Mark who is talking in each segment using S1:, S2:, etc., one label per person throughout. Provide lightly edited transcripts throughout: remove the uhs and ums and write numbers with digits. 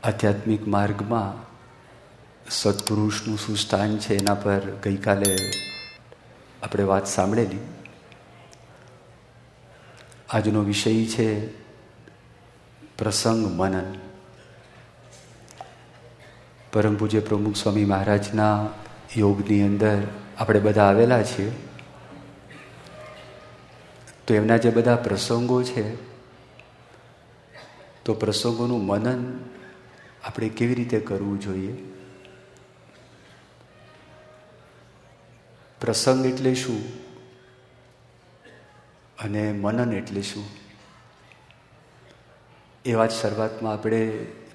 S1: આધ્યાત્મિક માર્ગમાં સત્પુરુષનું શું સ્થાન છે એના પર ગઈકાલે આપણે વાત સાંભળેલી. આજનો વિષય છે પ્રસંગ મનન. પરમ પૂજ્ય પ્રમુખ સ્વામી મહારાજના યોગની અંદર આપણે બધા આવેલા છીએ. તો એમના જે બધા પ્રસંગો છે, તો પ્રસંગોનું મનન આપણે કેવી રીતે કરવું જોઈએ? પ્રસંગ એટલે શું અને મનન એટલે શું? એ વાત શરૂઆતમાં આપણે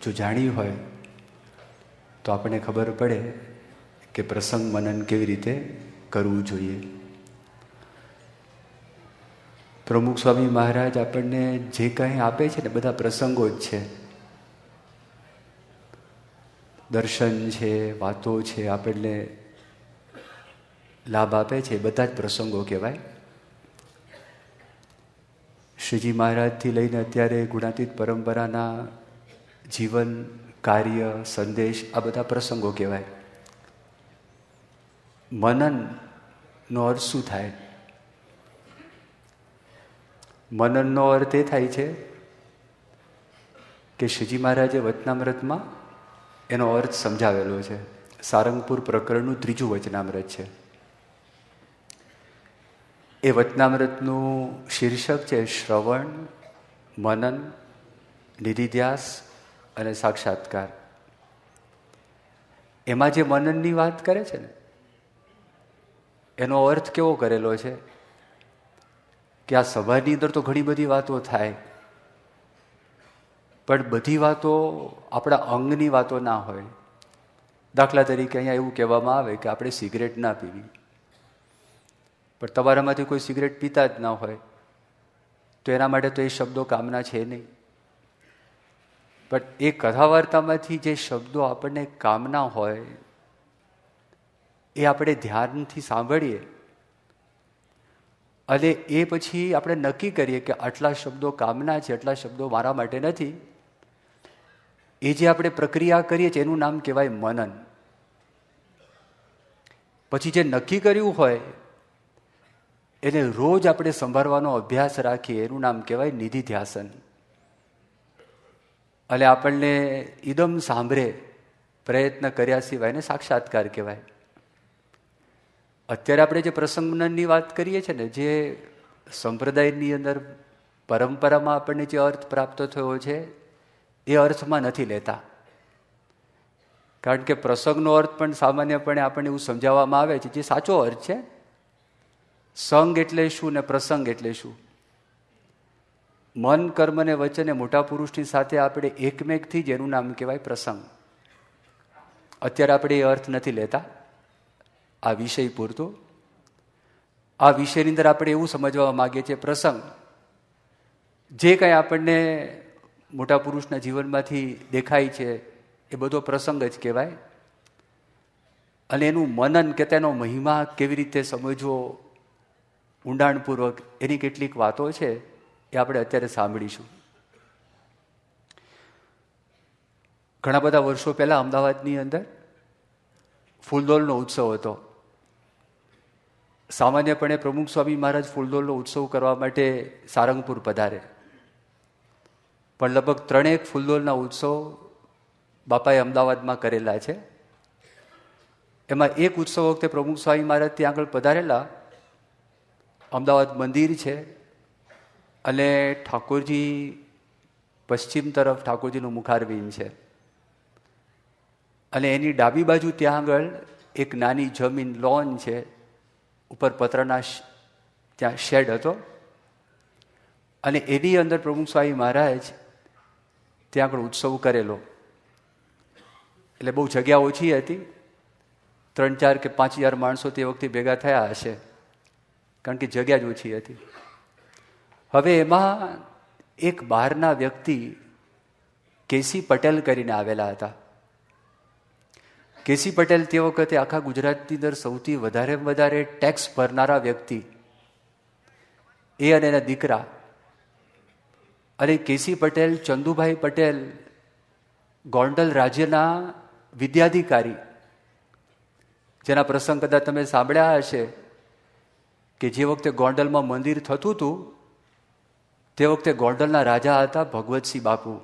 S1: જો જાણી હોય તો આપણને ખબર પડે કે પ્રસંગ મનન કેવી રીતે કરવું જોઈએ. પ્રમુખ સ્વામી મહારાજ આપણને જે કંઈ આપે છે ને બધા પ્રસંગો જ છે. દર્શન છે, વાતો છે, આપણને લાભ આપે છે, બધા જ પ્રસંગો કહેવાય. શ્રીજી મહારાજથી લઈને અત્યારે ગુણાતીત પરંપરાના જીવન, કાર્ય, સંદેશ, આ બધા પ્રસંગો કહેવાય. મનનનો અર્થ શું થાય? મનનનો અર્થ એ થાય છે કે શ્રીજી મહારાજે વચનામૃતમાં એનો અર્થ સમજાવેલો છે. સારંગપુર પ્રકરણનું 3જું વચનામૃત છે. એ વચનામૃતનું શીર્ષક છે શ્રવણ, મનન, નિધિધ્યાસ અને સાક્ષાત્કાર. એમાં જે મનનની વાત કરે છે ને, એનો અર્થ કેવો કરેલો છે કે આ સભાની અંદર તો ઘણી બધી વાતો થાય, પણ બધી વાતો આપણા અંગની વાતો ના હોય. દાખલા તરીકે અહીંયા એવું કહેવામાં આવે કે આપણે સિગરેટ ના પીવી, પણ તમારામાંથી કોઈ સિગરેટ પીતા જ ના હોય તો એના માટે તો એ શબ્દો કામના છે નહીં. પણ એ કથા વાર્તામાંથી જે શબ્દો આપણને કામના હોય એ આપણે ધ્યાનથી સાંભળીએ અને એ પછી આપણે નક્કી કરીએ કે આટલા શબ્દો કામના છે, આટલા શબ્દો મારા માટે નથી. એ જે આપણે પ્રક્રિયા કરીએ છીએ એનું નામ કહેવાય મનન. પછી જે નક્કી કર્યું હોય એને રોજ આપણે સંભાળવાનો અભ્યાસ રાખીએ, એનું નામ કહેવાય નિધિધ્યાસન. અને આપણને ઇદમ સાંભળે પ્રયત્ન કર્યા સિવાય એને સાક્ષાત્કાર કહેવાય. અત્યારે આપણે જે પ્રસંગ મનનની વાત કરીએ છીએ ને, જે સંપ્રદાયની અંદર પરંપરામાં આપણને જે અર્થ પ્રાપ્ત થયો છે એ અર્થમાં નથી લેતા. કારણ કે પ્રસંગનો અર્થ પણ સામાન્યપણે આપણને એવું સમજાવવામાં આવે છે જે સાચો અર્થ છે. સંગ એટલે શું ને પ્રસંગ એટલે શું? મન, કર્મ અને વચન એ મોટા પુરુષની સાથે આપણે એકમેકથી જ એનું નામ કહેવાય પ્રસંગ. અત્યારે આપણે એ અર્થ નથી લેતા આ વિષય પૂરતો. આ વિષયની અંદર આપણે એવું સમજવા માગીએ છીએ પ્રસંગ જે કંઈ આપણને મોટા પુરુષના જીવનમાંથી દેખાય છે એ બધો પ્રસંગ જ કહેવાય. અને એનું મનન કે તેનો મહિમા કેવી રીતે સમજવો ઊંડાણપૂર્વક, એની કેટલીક વાતો છે એ આપણે અત્યારે સાંભળીશું. ઘણા બધા વર્ષો પહેલાં અમદાવાદની અંદર ફૂલદોલનો ઉત્સવ હતો. સામાન્યપણે પ્રમુખ સ્વામી મહારાજ ફૂલદોલનો ઉત્સવ કરવા માટે સારંગપુર પધારે, પણ લગભગ 3 ફૂલદોલના ઉત્સવ બાપાએ અમદાવાદમાં કરેલા છે. એમાં એક ઉત્સવ વખતે પ્રમુખ સ્વામી મહારાજ ત્યાં આગળ પધારેલા. અમદાવાદ મંદિર છે અને ઠાકોરજી પશ્ચિમ તરફ ઠાકોરજીનું મુખારવિંદ છે અને એની ડાબી બાજુ ત્યાં આગળ એક નાની જમીન લોન છે, ઉપર પતરાના ત્યાં શેડ હતો અને એની અંદર પ્રમુખ સ્વામી મહારાજ ત્યાં આગળ ઉત્સવ કરેલો. એટલે બહુ જગ્યા ઓછી હતી, 3, 4 કે 5 હજાર માણસો તે વખતે ભેગા થયા હશે, કારણ કે જગ્યા જ ઓછી હતી. હવે એમાં એક બહારના વ્યક્તિ કેસી પટેલ કરીને આવેલા હતા. કેસી પટેલ તે વખતે આખા ગુજરાતની અંદર સૌથી વધારે ટેક્સ ભરનારા વ્યક્તિ, એ અને એના દીકરા. અને કેસી પટેલ, ચંદુભાઈ પટેલ ગોંડલ રાજ્યના વિદ્યાધિકારી, જેના પ્રસંગ કદાચ તમે સાંભળ્યા હશે કે જે વખતે ગોંડલમાં મંદિર થતું હતું તે વખતે ગોંડલના રાજા હતા ભગવતસિંહ બાપુ.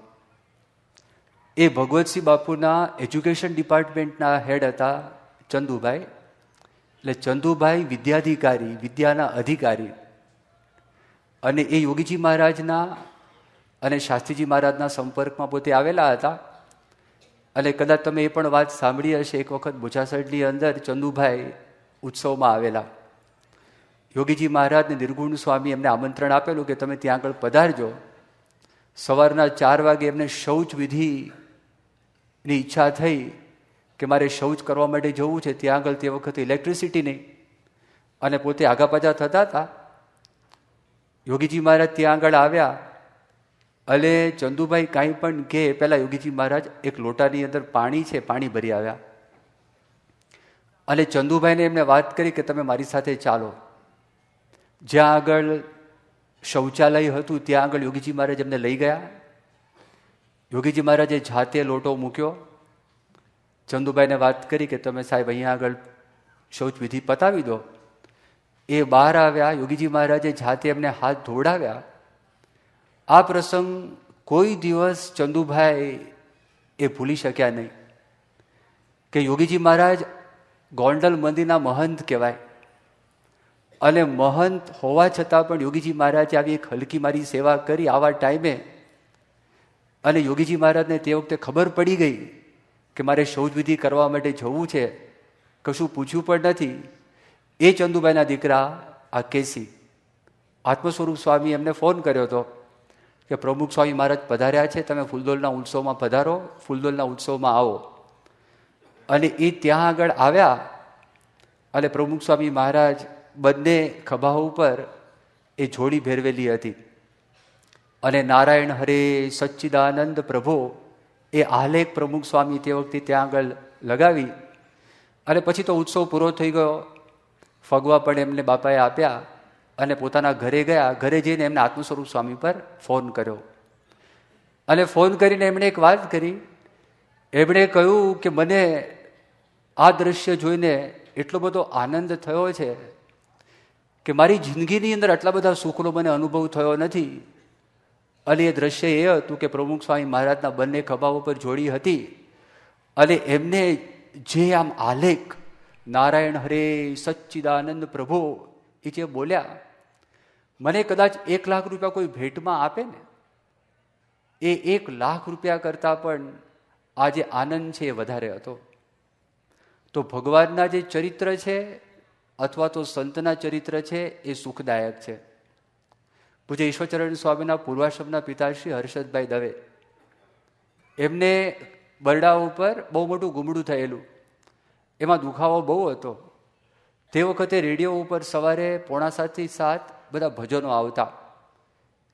S1: એ ભગવતસિંહ બાપુના એજ્યુકેશન ડિપાર્ટમેન્ટના હેડ હતા ચંદુભાઈ. એટલે ચંદુભાઈ વિદ્યાધિકારી, વિદ્યાના અધિકારી, અને એ યોગીજી મહારાજના અને શાસ્ત્રીજી મહારાજના સંપર્કમાં પોતે આવેલા હતા. અને કદાચ તમે એ પણ વાત સાંભળી હશે, એક વખત બોચાસણની અંદર ચંદુભાઈ ઉત્સવમાં આવેલા. યોગીજી મહારાજને નિર્ગુણ સ્વામી એમને આમંત્રણ આપેલું કે તમે ત્યાં આગળ પધારજો. સવારના 4 વાગે એમને શૌચ વિધિની ઈચ્છા થઈ કે મારે શૌચ કરવા માટે જવું છે. ત્યાં આગળ તે વખતે ઇલેક્ટ્રિસિટી નહીં અને પોતે આગા પાછા થતા હતા. યોગીજી મહારાજ ત્યાં આગળ આવ્યા અને ચંદુભાઈ કાંઈ પણ કહે પહેલાં યોગીજી મહારાજ એક લોટાની અંદર પાણી છે, પાણી ભરી આવ્યા. અને ચંદુભાઈને એમને વાત કરી કે તમે મારી સાથે ચાલો. જ્યાં આગળ શૌચાલય હતું ત્યાં આગળ યોગીજી મહારાજ એમને લઈ ગયા. યોગીજી મહારાજે જાતે લોટો મૂક્યો. ચંદુભાઈને વાત કરી કે તમે સાહેબ અહીંયા આગળ શૌચ વિધિ પતાવી દો. એ બહાર આવ્યા. યોગીજી મહારાજે જાતે એમને હાથ ધોવડાવ્યા. આ પ્રસંગ કોઈ દિવસ ચંદુભાઈ એ ભૂલી શક્યા નહીં કે યોગીજી મહારાજ ગોંડલ મંદિરના મહંત કહેવાય, અને મહંત હોવા છતાં પણ યોગીજી મહારાજે આવી એક હલકી મારી સેવા કરી આવા ટાઈમે. અને યોગીજી મહારાજને તે વખતે ખબર પડી ગઈ કે મારે શૌચવિધિ કરવા માટે જવું છે, કશું પૂછ્યું પણ નથી. એ ચંદુભાઈના દીકરા આ કેસી આત્મ સ્વરૂપ સ્વામી એમને ફોન કર્યો હતો કે પ્રમુખ સ્વામી મહારાજ પધાર્યા છે, તમે ફૂલદોલના ઉત્સવમાં પધારો, ફૂલદોલના ઉત્સવમાં આવો. અને એ ત્યાં આગળ આવ્યા અને પ્રમુખ સ્વામી મહારાજ બંને ખભા ઉપર એ જોડી ભેરવેલી હતી અને નારાયણ હરે સચ્ચિદાનંદ પ્રભો એ આલેખ પ્રમુખ સ્વામી તે વખતે ત્યાં આગળ લગાવી. અને પછી તો ઉત્સવ પૂરો થઈ ગયો. ફગવા પણ એમને બાપાએ આપ્યા અને પોતાના ઘરે ગયા. ઘરે જઈને એમને આત્મ સ્વરૂપ સ્વામી પર ફોન કર્યો અને ફોન કરીને એમણે એક વાત કરી. એમણે કહ્યું કે મને આ દ્રશ્ય જોઈને એટલો બધો આનંદ થયો છે કે મારી જિંદગીની અંદર આટલા બધા સુખનો મને અનુભવ થયો નથી. અને એ દ્રશ્ય એ હતું કે પ્રમુખ સ્વામી મહારાજના બંને ખભા ઉપર જોડી હતી અને એમને જે આમ આલેખ નારાયણ હરે સચ્ચિદાનંદ પ્રભો એ જે બોલ્યા, મને કદાચ 1 લાખ રૂપિયા કોઈ ભેટમાં આપે ને, એ 1 લાખ રૂપિયા કરતાં પણ આ જે આનંદ છે એ વધારે હતો. તો ભગવાનના જે ચરિત્ર છે અથવા તો સંતના ચરિત્ર છે એ સુખદાયક છે. પૂજ્ય ઈશ્વરચરણ સ્વામીના પૂર્વાશ્રમના પિતાશ્રી હર્ષદભાઈ દવે, એમને બરડા ઉપર બહુ મોટું ગુમડું થયેલું, એમાં દુખાવો બહુ હતો. તે વખતે રેડિયો ઉપર સવારે 6:45 થી 7 બધા ભજનો આવતા.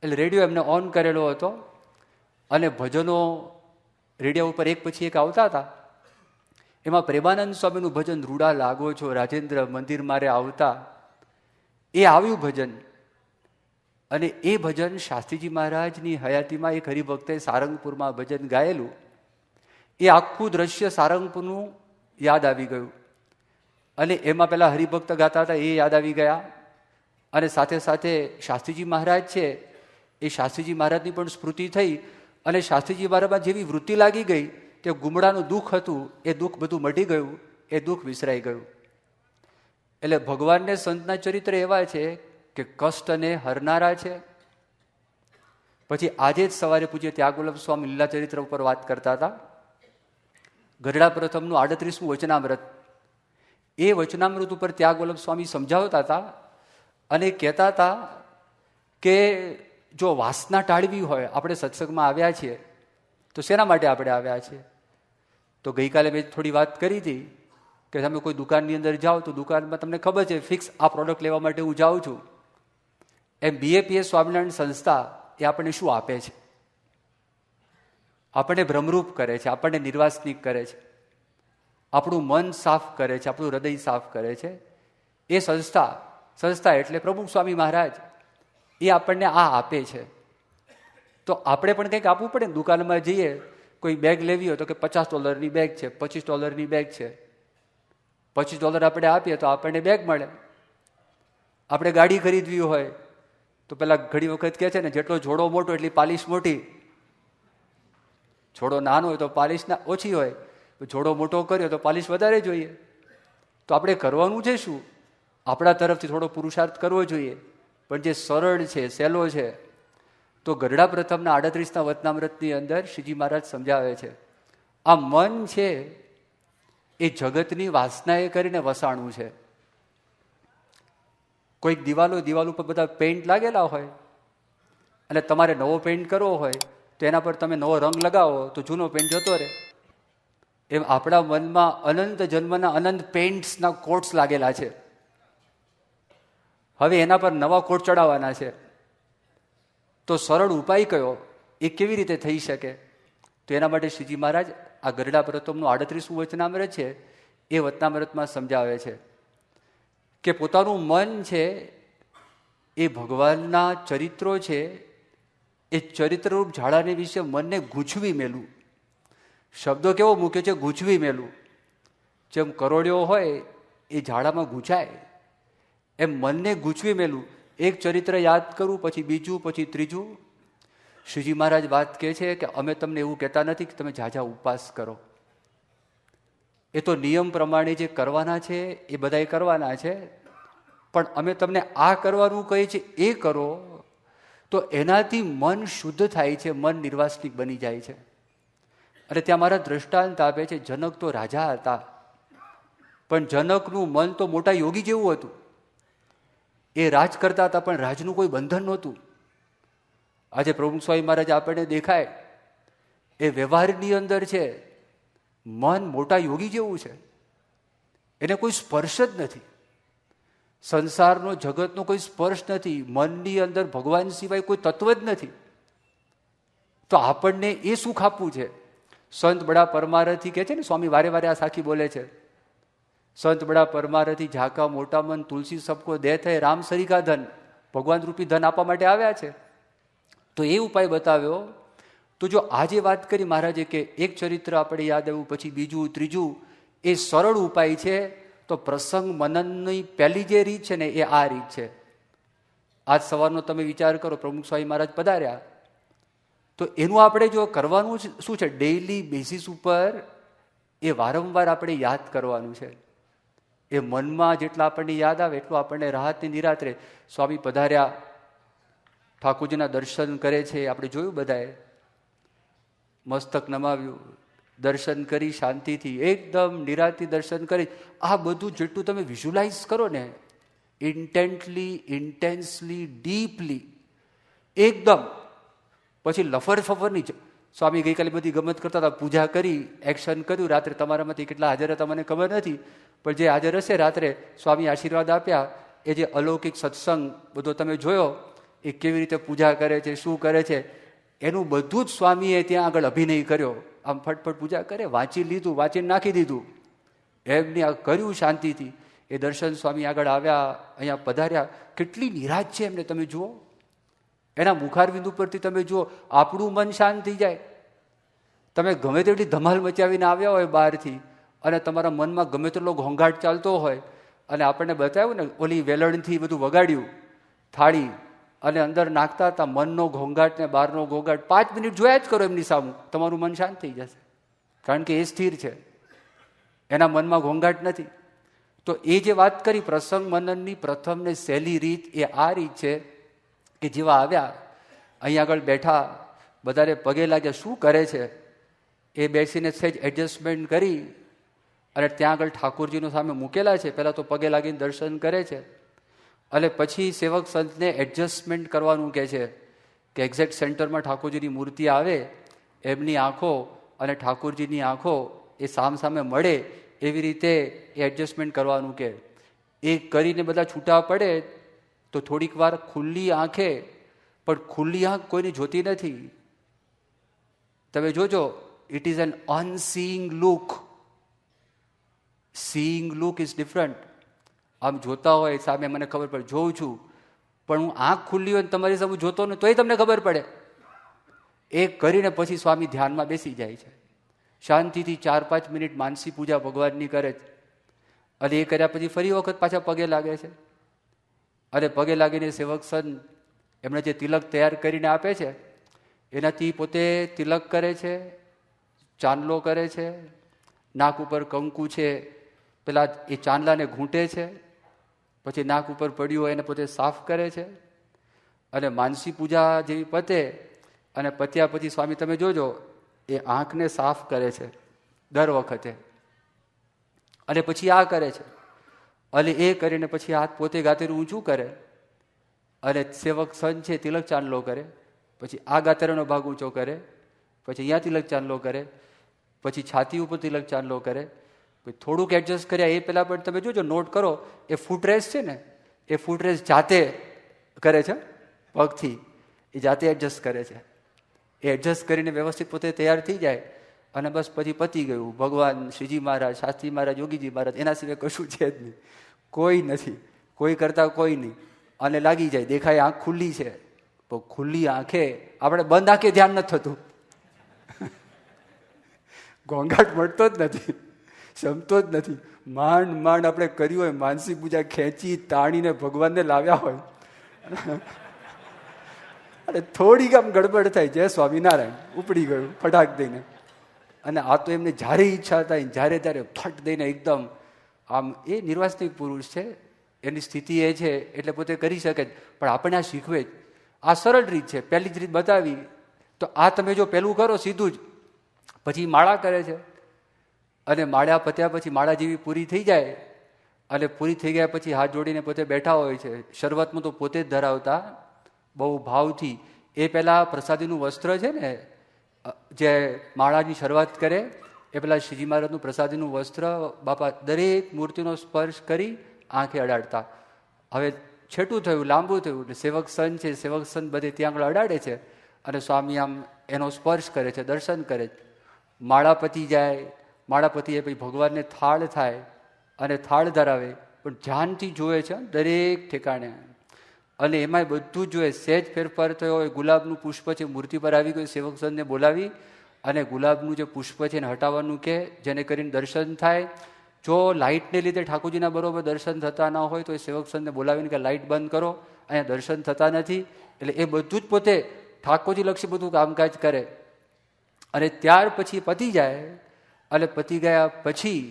S1: એટલે રેડિયો એમને ઓન કરેલો હતો અને ભજનો રેડિયો ઉપર એક પછી એક આવતા હતા. એમાં પ્રેમાનંદ સ્વામીનું ભજન રૂડા લાગો છો રાજેન્દ્ર મંદિર મારે આવતા, એ આવ્યું ભજન. અને એ ભજન શાસ્ત્રીજી મહારાજની હયાતીમાં એક હરિભક્તે સારંગપુરમાં ભજન ગાયેલું. એ આખું દ્રશ્ય સારંગપુરનું યાદ આવી ગયું અને એમાં પેલા હરિભક્ત ગાતા હતા એ યાદ આવી ગયા. અને સાથે સાથે શાસ્ત્રીજી મહારાજ છે એ શાસ્ત્રીજી મહારાજની પણ સ્મૃતિ થઈ અને શાસ્ત્રીજી મહારાજમાં જેવી વૃત્તિ લાગી ગઈ તે ગુમડાનું દુઃખ હતું એ દુઃખ બધું મટી ગયું, એ દુઃખ વિસરાઈ ગયું. એટલે ભગવાનને સંતના ચરિત્ર એવા છે કે કષ્ટને હરનારા છે. પછી આજે જ સવારે પૂજ્ય ત્યાગવલ્લભ સ્વામી લીલા ચરિત્ર ઉપર વાત કરતા હતા. ગરડા પ્રથમનું 38મું વચનામૃત, એ વચનામૃત ઉપર ત્યાગવલ્લભ સ્વામી સમજાવતા હતા અને કહેતા હતા કે જો વાસના ટાળવી હોય, આપણે સત્સંગમાં આવ્યા છીએ તો શેના માટે આપણે આવ્યા છીએ? તો ગઈકાલે મેં થોડી વાત કરી હતી કે તમે કોઈ દુકાનની અંદર જાઓ તો દુકાનમાં તમને ખબર છે ફિક્સ આ પ્રોડક્ટ લેવા માટે હું જાઉં છું. એમ BAPS સ્વામિનારાયણ સંસ્થા એ આપણને શું આપે છે? આપણને ભ્રમરૂપ કરે છે, આપણને નિર્વાસનિક કરે છે, આપણું મન સાફ કરે છે, આપણું હૃદય સાફ કરે છે. એ સંસ્થા એટલે પ્રમુખ સ્વામી મહારાજ, એ આપણને આ આપે છે. તો આપણે પણ કંઈક આપવું પડે ને. દુકાનમાં જઈએ કોઈ બેગ લેવી હોય તો કે $50 બેગ છે, $25 બેગ છે. $25 આપણે આપીએ તો આપણને બેગ મળે. આપણે ગાડી ખરીદવી હોય તો પેલા ઘણી વખત કહે છે ને, જેટલો જોડો મોટો એટલી પાલિશ મોટી. જોડો નાનો હોય તો પાલિશ ઓછી હોય, જોડો મોટો કર્યો તો પાલિશ વધારે જોઈએ. તો આપણે કરવાનું છે શું? આપણા તરફથી થોડો પુરુષાર્થ કરવો જોઈએ. પણ જે સરળ છે, સહેલો છે, તો ગરડા પ્રથમના 38ના વચનામૃતની અંદર શ્રીજી મહારાજ સમજાવે છે, આ મન છે એ જગતની વાસનાએ કરીને વસાણું છે. કોઈક દિવાલ ઉપર બધા પેઇન્ટ લાગેલા હોય અને તમારે નવો પેઇન્ટ કરવો હોય તો એના પર તમે નવો રંગ લગાવો તો જૂનો પેઇન્ટ જતો રહે. એમ આપણા મનમાં અનંત જન્મના અનંત પેઇન્ટ્સના કોટ્સ લાગેલા છે. હવે એના પર નવા કોટ ચડાવવાના છે. તો સરળ ઉપાય કયો? એ કેવી રીતે થઈ શકે? તો એના માટે શ્રીજી મહારાજ આ ગરડા પ્રથમનું 38મું વચનામૃત છે એ વચનામૃતમાં સમજાવે છે કે પોતાનું મન છે એ ભગવાનના ચરિત્રો છે, એ ચરિત્રરૂપ ઝાડાને વિશે મનને ગૂંચવી મેલું. શબ્દો કેવો મૂક્યો છે? ગૂંચવી મેલું. જેમ કરોડિયો હોય એ ઝાડામાં ગૂંચાય, એમ મનને ગૂંચવી મેલું. એક ચરિત્ર યાદ કરું, પછી બીજું, પછી ત્રીજું. શ્રીજી મહારાજ વાત કહે છે કે અમે તમને એવું કહેતા નથી કે તમે ઝાઝા ઉપવાસ કરો. એ તો નિયમ પ્રમાણે જે કરવાના છે એ બધાએ કરવાના છે, પણ અમે તમને આ કરવાનું કહીએ છીએ એ કરો તો એનાથી મન શુદ્ધ થાય છે, મન નિર્વાસનિક બની જાય છે. અને ત્યાં મારા દ્રષ્ટાંત આપે છે, જનક તો રાજા હતા, પણ જનકનું મન તો મોટા યોગી જેવું હતું. એ રાજ કરતા હતા પણ રાજનું કોઈ બંધન નહોતું. આજે પ્રમુખ સ્વામી મહારાજ આપણને દેખાય એ વ્યવહારની અંદર છે, મન મોટા યોગી જેવું છે, એને કોઈ સ્પર્શ જ નથી. સંસારનો, જગતનો કોઈ સ્પર્શ નથી. મનની અંદર ભગવાન સિવાય કોઈ તત્વ જ નથી. તો આપણને એ સુખ આપવું છે. સંત બડા પરમારથી કહે છે ને, સ્વામી વારે વારે આ સાખી બોલે છે, સંત બડા પરમારથી ઝાકા મોટા મન તુલસી સબકો દે થે રામ સરીકા ધન. ભગવાન રૂપી ધન આપવા માટે આવ્યા છે. તો એ ઉપાય બતાવ્યો. તો જો આજે વાત કરી મહારાજે કે એક ચરિત્ર આપણે યાદ આવ્યું, પછી બીજું, ત્રીજું, એ સરળ ઉપાય છે. તો પ્રસંગ મનનની પહેલી જે રીત છે ને એ આ રીત છે. આજ સવારનો તમે વિચાર કરો, પ્રમુખ સ્વામી મહારાજ પધાર્યા, તો એનું આપણે જો કરવાનું શું છે, ડેઇલી બેઝિસ ઉપર એ વારંવાર આપણે યાદ કરવાનું છે. એ મનમાં જેટલા આપણને યાદ આવે એટલું આપણને રાહતની નિરાત્રે. સ્વામી પધાર્યા, ઠાકોરજીના દર્શન કરે છે, આપણે જોયું બધાએ, મસ્તક નમાવ્યું, દર્શન કરી શાંતિથી, એકદમ નિરાંતથી દર્શન કરી. આ બધું જેટલું તમે વિઝ્યુલાઇઝ કરો ને, ઇન્ટેન્ટલી, ઇન્ટેન્સલી, ડીપલી, એકદમ, પછી લફર ફફરની. સ્વામી ગઈકાલે બધી ગમત કરતા હતા, પૂજા કરી, એક્શન કર્યું. રાત્રે તમારામાંથી કેટલા હાજર હતા મને ખબર નથી, પણ જે હાજર હશે રાત્રે સ્વામી આશીર્વાદ આપ્યા. એ જે અલૌકિક સત્સંગ બધો તમે જોયો, એ કેવી રીતે પૂજા કરે છે, શું કરે છે, એનું બધું જ સ્વામીએ ત્યાં આગળ અભિનય કર્યો. આમ ફટફટ પૂજા કરે, વાંચી લીધું, વાંચીને નાખી દીધું, એમને આ કર્યું શાંતિથી. એ દર્શન સ્વામી આગળ આવ્યા, અહીંયા પધાર્યા, કેટલી નિરાશ છે એમને તમે જુઓ. એના મુખારવિંદ ઉપરથી તમે જુઓ, આપણું મન શાંત થઈ જાય. તમે ગમે તેટલી ધમાલ મચાવીને આવ્યા હોય બહારથી, અને તમારા મનમાં ગમે તેટલો ઘોંઘાટ ચાલતો હોય, અને આપણને બતાવ્યું ને ઓલી વેલણથી બધું વગાડ્યું થાળી, અને અંદર નાખતા હતા, મનનો ઘોંઘાટ ને બહારનો ઘોંઘાટ 5 મિનિટ જોયા જ કરો એમની સામું, તમારું મન શાંત થઈ જશે. કારણ કે એ સ્થિર છે, એના મનમાં ઘોંઘાટ નથી. તો એ જે વાત કરી પ્રસંગ મનનની પ્રથમ ને સહેલી રીત, એ આ રીત છે કે જેવા આવ્યા, અહીં આગળ બેઠા, બધાને પગે લાગ્યા, શું કરે છે એ બેસીને સહેજ એડજસ્ટમેન્ટ કરી, અને ત્યાં આગળ ઠાકોરજીનો સામે મૂકેલા છે. પહેલાં તો પગે લાગીને દર્શન કરે છે, અને પછી સેવક સંતને એડજસ્ટમેન્ટ કરવાનું કહે છે કે એક્ઝેક્ટ સેન્ટરમાં ઠાકોરજીની મૂર્તિ આવે, એમની આંખો અને ઠાકોરજીની આંખો એ સામસામે મળે એવી રીતે એ એડજસ્ટમેન્ટ કરવાનું કહે. એ કરીને બધા છૂટા પડે તો થોડીક વાર ખુલ્લી આંખે, પણ ખુલ્લી આંખ કોઈને જોતી નથી. તમે જોજો, it is an unseeing look. Seeing look is different. આમ જોતા હોય સામે, મને ખબર પડે, જોઉં છું, પણ હું આંખ ખુલ્લી હોય તમારી સામે જોતો ને તોય તમને ખબર પડે. એ કરીને પછી સ્વામી ધ્યાનમાં બેસી જાય છે. શાંતિથી 4-5 મિનિટ માનસી પૂજા ભગવાનની કરે છે. અને એ કર્યા પછી ફરી વખત પાછા પગે લાગે છે. અને પગે લાગીને સેવક સંત એમણે જે તિલક તૈયાર કરીને આપે છે એનાથી પોતે તિલક કરે છે, ચાંદલો કરે છે, નાક ઉપર કંકુ છે પેલા એ ચાંદલાને ઘૂંટે છે, પછી નાક ઉપર પડ્યું હોય એને પોતે સાફ કરે છે. અને માનસી પૂજા જેવી પતે અને પત્યા પછી સ્વામી તમે જોજો એ આંખને સાફ કરે છે દર વખતે. અને પછી આ કરે છે. અને એ કરીને પછી હાથ પોતે ગાતેરું ઊંચું કરે અને સેવક સંત છે તિલક ચાંદલો કરે, પછી આ ગાતરાનો ભાગ ઊંચો કરે, પછી અહીંયા તિલક ચાંદલો કરે, પછી છાતી ઉપર તિલક ચાંદલો કરે, પછી થોડુંક એડજસ્ટ કર્યા એ પહેલાં પણ તમે જોજો નોટ કરો એ ફૂટરેસ છે ને એ ફૂટરેસ જાતે કરે છે પગથી, એ જાતે એડજસ્ટ કરે છે. એ એડજસ્ટ કરીને વ્યવસ્થિત પોતે તૈયાર થઈ જાય અને બસ પછી પતી ગયું. ભગવાન શ્રીજી મહારાજ, શાસ્ત્રી મહારાજ, યોગીજી મહારાજ એના સિવાય કશું છે જ નહીં, કોઈ નથી, કોઈ કરતા કોઈ નહીં. અને લાગી જાય દેખાય આંખ ખુલ્લી છે, તો ખુલ્લી આંખે આપણે બંધ આંખે ધ્યાન નથી થતું, ઘોંઘાટ મળતો જ નથી, સમતો જ નથી. માંડ માંડ આપણે કર્યું હોય માનસી પૂજા ખેંચી તાણીને ભગવાનને લાવ્યા હોય અને થોડીક આમ ગડબડ થાય, જય સ્વામિનારાયણ ઉપડી ગયું ફટાક દઈને. અને આ તો એમને જ્યારે ઈચ્છા થાય જ્યારે ત્યારે ફટ દઈને એકદમ આમ એ નિર્વાસનિક પુરુષ છે, એની સ્થિતિ એ છે એટલે પોતે કરી શકે જ. પણ આપણે આ શીખવે જ, આ સરળ રીત છે, પહેલી જ રીત બતાવી. તો આ તમે જો પહેલું કરો સીધું જ, પછી માળા કરે છે અને માળા પત્યા પછી માળા જેવી પૂરી થઈ જાય અને પૂરી થઈ ગયા પછી હાથ જોડીને પોતે બેઠા હોય છે. શરૂઆતમાં તો પોતે જ ધરાવતા બહુ ભાવથી. એ પહેલાં પ્રસાદીનું વસ્ત્ર છે ને જે માળાની શરૂઆત કરે એ પહેલાં શ્રીજી મહારાજનું પ્રસાદીનું વસ્ત્ર બાપા દરેક મૂર્તિનો સ્પર્શ કરી આંખે અડાડતા. હવે છેટું થયું, લાંબુ થયું એટલે સેવક સંત છે, સેવક સંત બધે ત્યાં આગળ અડાડે છે અને સ્વામી આમ એનો સ્પર્શ કરે છે, દર્શન કરે છે. માળા પતી જાય, માળા પતીએ પછી ભગવાનને થાળ થાય અને થાળ ધરાવે, પણ ધ્યાનથી જોવે છે દરેક ઠેકાણે. અને એમાંય બધું જ જોઈએ. સહેજ ફેરફાર થયો હોય, ગુલાબનું પુષ્પ છે મૂર્તિ પર આવી ગયું, સેવક સંતને બોલાવી અને ગુલાબનું જે પુષ્પ છે એને હટાવવાનું કે જેને કરીને દર્શન થાય. જો લાઇટને લીધે ઠાકોરજીના બરોબર દર્શન થતા ના હોય તો એ સેવક સંતને બોલાવીને કે લાઇટ બંધ કરો, અહીંયા દર્શન થતા નથી. એટલે એ બધું જ પોતે ઠાકોરજી લક્ષી બધું કામકાજ કરે. અને ત્યાર પછી પતી જાય અને પતી ગયા પછી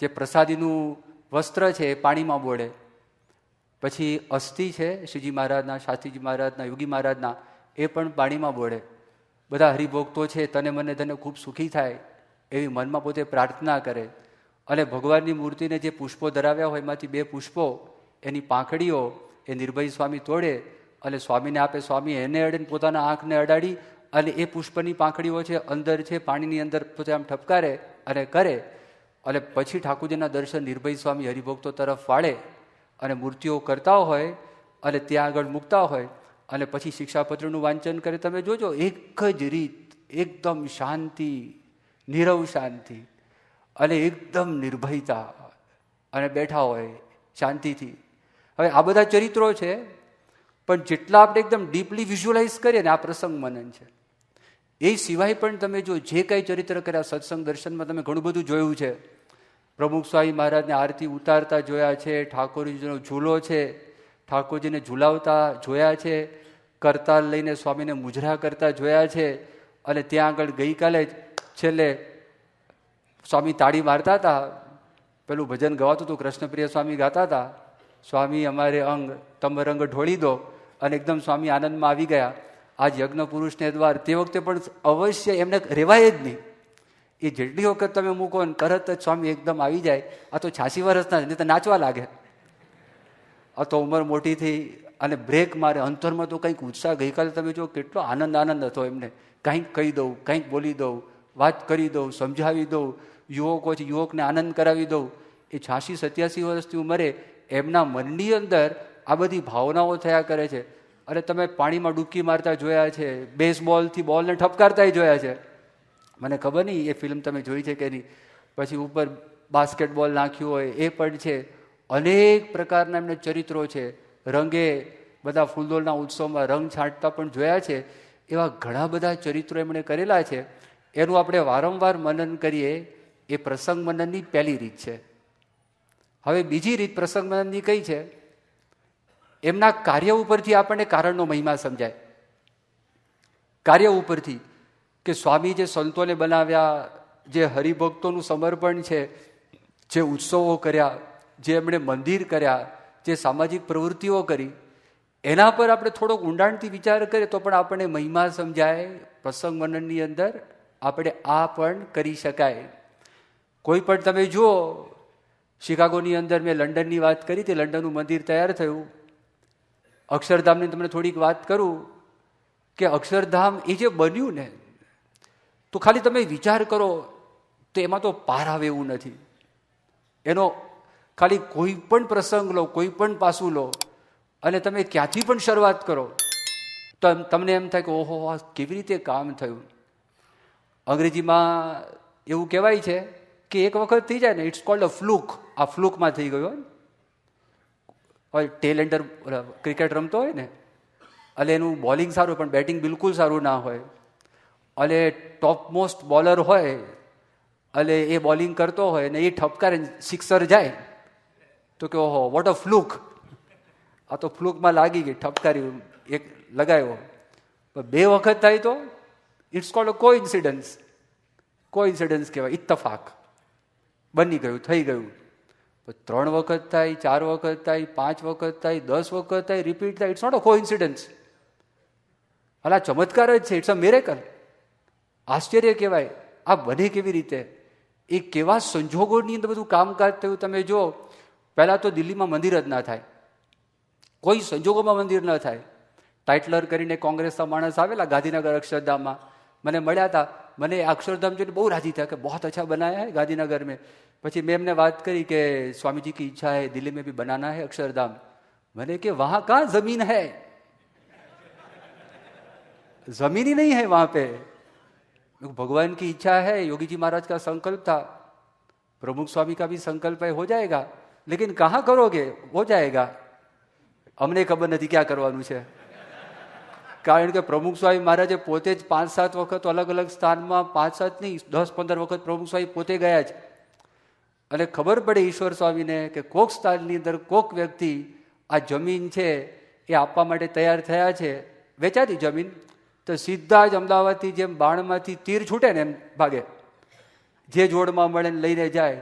S1: જે પ્રસાદીનું વસ્ત્ર છે એ પાણીમાં બોળે. પછી અસ્થિ છે શ્રીજી મહારાજના, શાસ્ત્રીજી મહારાજના, યોગી મહારાજના, એ પણ પાણીમાં બોળે. બધા હરિભક્તો છે તને મને તને ખૂબ સુખી થાય એવી મનમાં પોતે પ્રાર્થના કરે. અને ભગવાનની મૂર્તિને જે પુષ્પો ધરાવ્યા હોય એમાંથી 2 પુષ્પો એની પાંખડીઓ એ નિર્ભય સ્વામી તોડે અને સ્વામીને આપે. સ્વામી એને અડીને પોતાના આંખને અડાડી અને એ પુષ્પની પાંખડીઓ છે અંદર છે પાણીની અંદર પોતે આમ ઠપકારે અને કરે. અને પછી ઠાકોરજીના દર્શન નિર્ભય સ્વામી હરિભક્તો તરફ વાળે અને મૂર્તિઓ કરતા હોય અને ત્યાં આગળ મૂકતા હોય અને પછી શિક્ષાપત્રનું વાંચન કરે. તમે જોજો એક જ રીત, એકદમ શાંતિ, નીરવ શાંતિ અને એકદમ નિર્ભયતા અને બેઠા હોય શાંતિથી. હવે આ બધા ચરિત્રો છે પણ જેટલા આપણે એકદમ ડીપલી વિઝ્યુઅલાઇઝ કરીએ ને આ પ્રસંગ મનન છે. એ સિવાય પણ તમે જો જે કંઈ ચરિત્ર કર્યા સત્સંગ દર્શનમાં તમે ઘણું બધું જોયું છે. પ્રમુખ સ્વામી મહારાજને આરતી ઉતારતા જોયા છે, ઠાકોરજીનો ઝૂલો છે, ઠાકોરજીને ઝૂલાવતા જોયા છે, કરતાલ લઈને સ્વામીને મુજરા કરતા જોયા છે. અને ત્યાં આગળ ગઈકાલે જ છેલ્લે સ્વામી તાળી મારતા હતા, પેલું ભજન ગવાતું હતું, કૃષ્ણપ્રિય સ્વામી ગાતા હતા, સ્વામી અમારે અંગ તમ રંગ ઢોળી દો, અને એકદમ સ્વામી આનંદમાં આવી ગયા. આજ યજ્ઞ પુરુષને દ્વાર તે વખતે પણ અવશ્ય એમને રહેવાય જ નહીં. એ જેટલી વખત તમે મૂકો ને તરત જ સ્વામી એકદમ આવી જાય. આ તો 86 વર્ષના નહીં તો નાચવા લાગે. આ તો ઉંમર મોટી થઈ અને બ્રેક મારે. અંતરમાં તો કંઈક ઉત્સાહ, ગઈકાલે તમે જો કેટલો આનંદ હતો એમને. કંઈક કહી દઉં, કંઈક બોલી દઉં, વાત કરી દઉં, સમજાવી દઉં, યુવકો છે યુવકને આનંદ કરાવી દઉં. એ 86-87 વર્ષની ઉંમરે એમના મનની અંદર આ બધી ભાવનાઓ થયા કરે છે. અને તમે પાણીમાં ડૂબકી મારતા જોયા છે, બેઝબોલથી બોલને ઠપકારતા જોયા છે. મને ખબર નહીં એ ફિલ્મ તમે જોઈ છે કે નહીં. પછી ઉપર બાસ્કેટબોલ નાખ્યું હોય એ પણ છે. અનેક પ્રકારના એમને ચરિત્રો છે. રંગે બધા ફૂલદોલના ઉત્સવમાં રંગ છાંટતા પણ જોયા છે. એવા ઘણા બધા ચરિત્રો એમણે કરેલા છે. એનું આપણે વારંવાર મનન કરીએ એ પ્રસંગ મનનની પહેલી રીત છે. હવે બીજી રીત પ્રસંગ મનનની કઈ છે? એમના કાર્ય ઉપરથી આપણને કારણનો મહિમા સમજાય. કાર્ય ઉપરથી કે સ્વામી જે સંતોને બનાવ્યા, જે હરિભક્તોનું સમર્પણ છે, જે ઉત્સવો કર્યા, જે એમણે મંદિર કર્યા, જે સામાજિક પ્રવૃત્તિઓ કરી, એના પર આપણે થોડોક ઊંડાણથી વિચાર કરીએ તો પણ આપણને મહિમા સમજાય. પ્રસંગ મનનની અંદર આપણે આ પણ કરી શકાય. કોઈ પણ તમે જુઓ, શિકાગોની અંદર મેં લંડનની વાત કરી હતી, લંડનનું મંદિર તૈયાર થયું. અક્ષરધામની તમને થોડીક વાત કરું કે અક્ષરધામ એ જે બન્યું ને, તો ખાલી તમે વિચાર કરો તો એમાં તો પાર આવે એવું નથી. એનો ખાલી કોઈ પણ પ્રસંગ લો, કોઈ પણ પાસું લો અને તમે ક્યાંથી પણ શરૂઆત કરો તો તમને એમ થાય કે ઓહો, આ કેવી રીતે કામ થયું. અંગ્રેજીમાં એવું કહેવાય છે કે એક વખત થઈ જાય ને, ઇટ્સ કોલ્ડ અ ફ્લુક. આ ફ્લુકમાં થઈ ગયું. ટેલ એન્ડર ક્રિકેટ રમતો હોય ને, એટલે એનું બોલિંગ સારું પણ બેટિંગ બિલકુલ સારું ના હોય, અને ટોપ મોસ્ટ બોલર હોય, એટલે એ બોલિંગ કરતો હોય ને એ ઠપકારે સિક્સર જાય તો કે ઓહો વોટ અ ફ્લુક. આ તો ફ્લુકમાં લાગી ગઈ, ઠપકારી એક લગાવ્યો. પણ બે વખત થાય તો it's called a coincidence. Coincidence કહેવાય, ઇત્તફાક. બની ગયું, થઈ ગયું. 3 વખત થાય, 4 વખત થાય, 5 વખત થાય, 10 વખત થાય, રિપીટ થાય, ઇટ્સ નોટ અ કોઇન્સિડન્સ. અલા ચમત્કાર જ છે, ઇટ્સ અ મિરેકલ. આશ્ચર્ય કહેવાય. આ બને કેવી રીતે? એ કેવા સંજોગોની અંદર બધું કામકાજ થયું તમે જો. પહેલાં તો દિલ્હીમાં મંદિર જ ના થાય, કોઈ સંજોગોમાં મંદિર ન થાય. ટાઇટલર કરીને કોંગ્રેસના માણસ આવેલા ગાંધીનગર અક્ષરધામમાં, મને મળ્યા હતા. મને અક્ષરધામ જોઈને બહુ રાજી થયા કે બહુ અચ્છા બનાયા હૈ ગાંધીનગર મેં. પછી મેં એમને વાત કરી કે સ્વામીજી की इच्छा है दिल्ली में भी बनाना है अक्षरधाम. मैंने कि वहां कहाँ जमीन है, जमीन ही नहीं है वहां पे. भगवान की इच्छा है, योगी जी महाराज का संकल्प था, प्रमुख स्वामी का भी संकल्प है, हो जाएगा. लेकिन कहाँ करोगे? हो जाएगा. અમને ખબર નથી ક્યાં કરવાનું છે. કારણ કે પ્રમુખ સ્વામી મહારાજે પોતે જ 5-7 વખત અલગ અલગ સ્થાનમાં, 5-7 નહીં 10-15 વખત પ્રમુખ સ્વામી પોતે ગયા છે. અને ખબર પડે ઈશ્વર સ્વામીને કે કોક સ્થાનની અંદર કોક વ્યક્તિ આ જમીન છે એ આપવા માટે તૈયાર થયા છે. વેચાતી જમીન તો સીધા જ અમદાવાદથી જેમ બાણમાંથી તીર છૂટે ને એમ ભાગે, જે જોડમાં મળે ને લઈને જાય.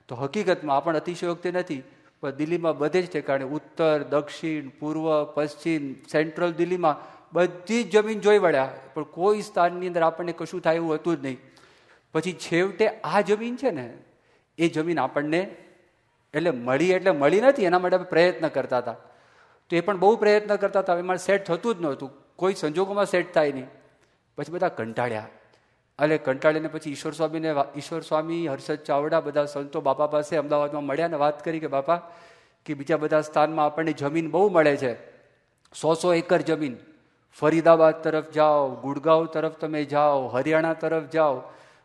S1: તો હકીકતમાં આપણ અતિશયોક્તિ નથી, પણ દિલ્હીમાં બધે જ ઠેકાણે, ઉત્તર, દક્ષિણ, પૂર્વ, પશ્ચિમ, સેન્ટ્રલ દિલ્હીમાં બધી જ જમીન જોઈ વળ્યા, પણ કોઈ સ્થાનની અંદર આપણને કશું થાય એવું હતું જ નહીં. પછી છેવટે આ જમીન છે ને, એ જમીન આપણને એટલે મળી નથી, એના માટે આપણે પ્રયત્ન કરતા હતા. તો એ પણ બહુ પ્રયત્ન કરતા હતા, એમાં સેટ થતું જ નહોતું, કોઈ સંજોગોમાં સેટ થાય નહીં. પછી બધા કંટાળ્યા. એટલે કંટાળીને પછી ઈશ્વર સ્વામી, હર્ષદ ચાવડા, બધા સંતો બાપા પાસે અમદાવાદમાં મળ્યા ને વાત કરી કે બાપા, કે બીજા બધા સ્થાનમાં આપણને જમીન બહુ મળે છે, 100 એકર જમીન. ફરીદાબાદ તરફ જાઓ, ગુડગાંવ તરફ તમે જાઓ, હરિયાણા તરફ જાઓ,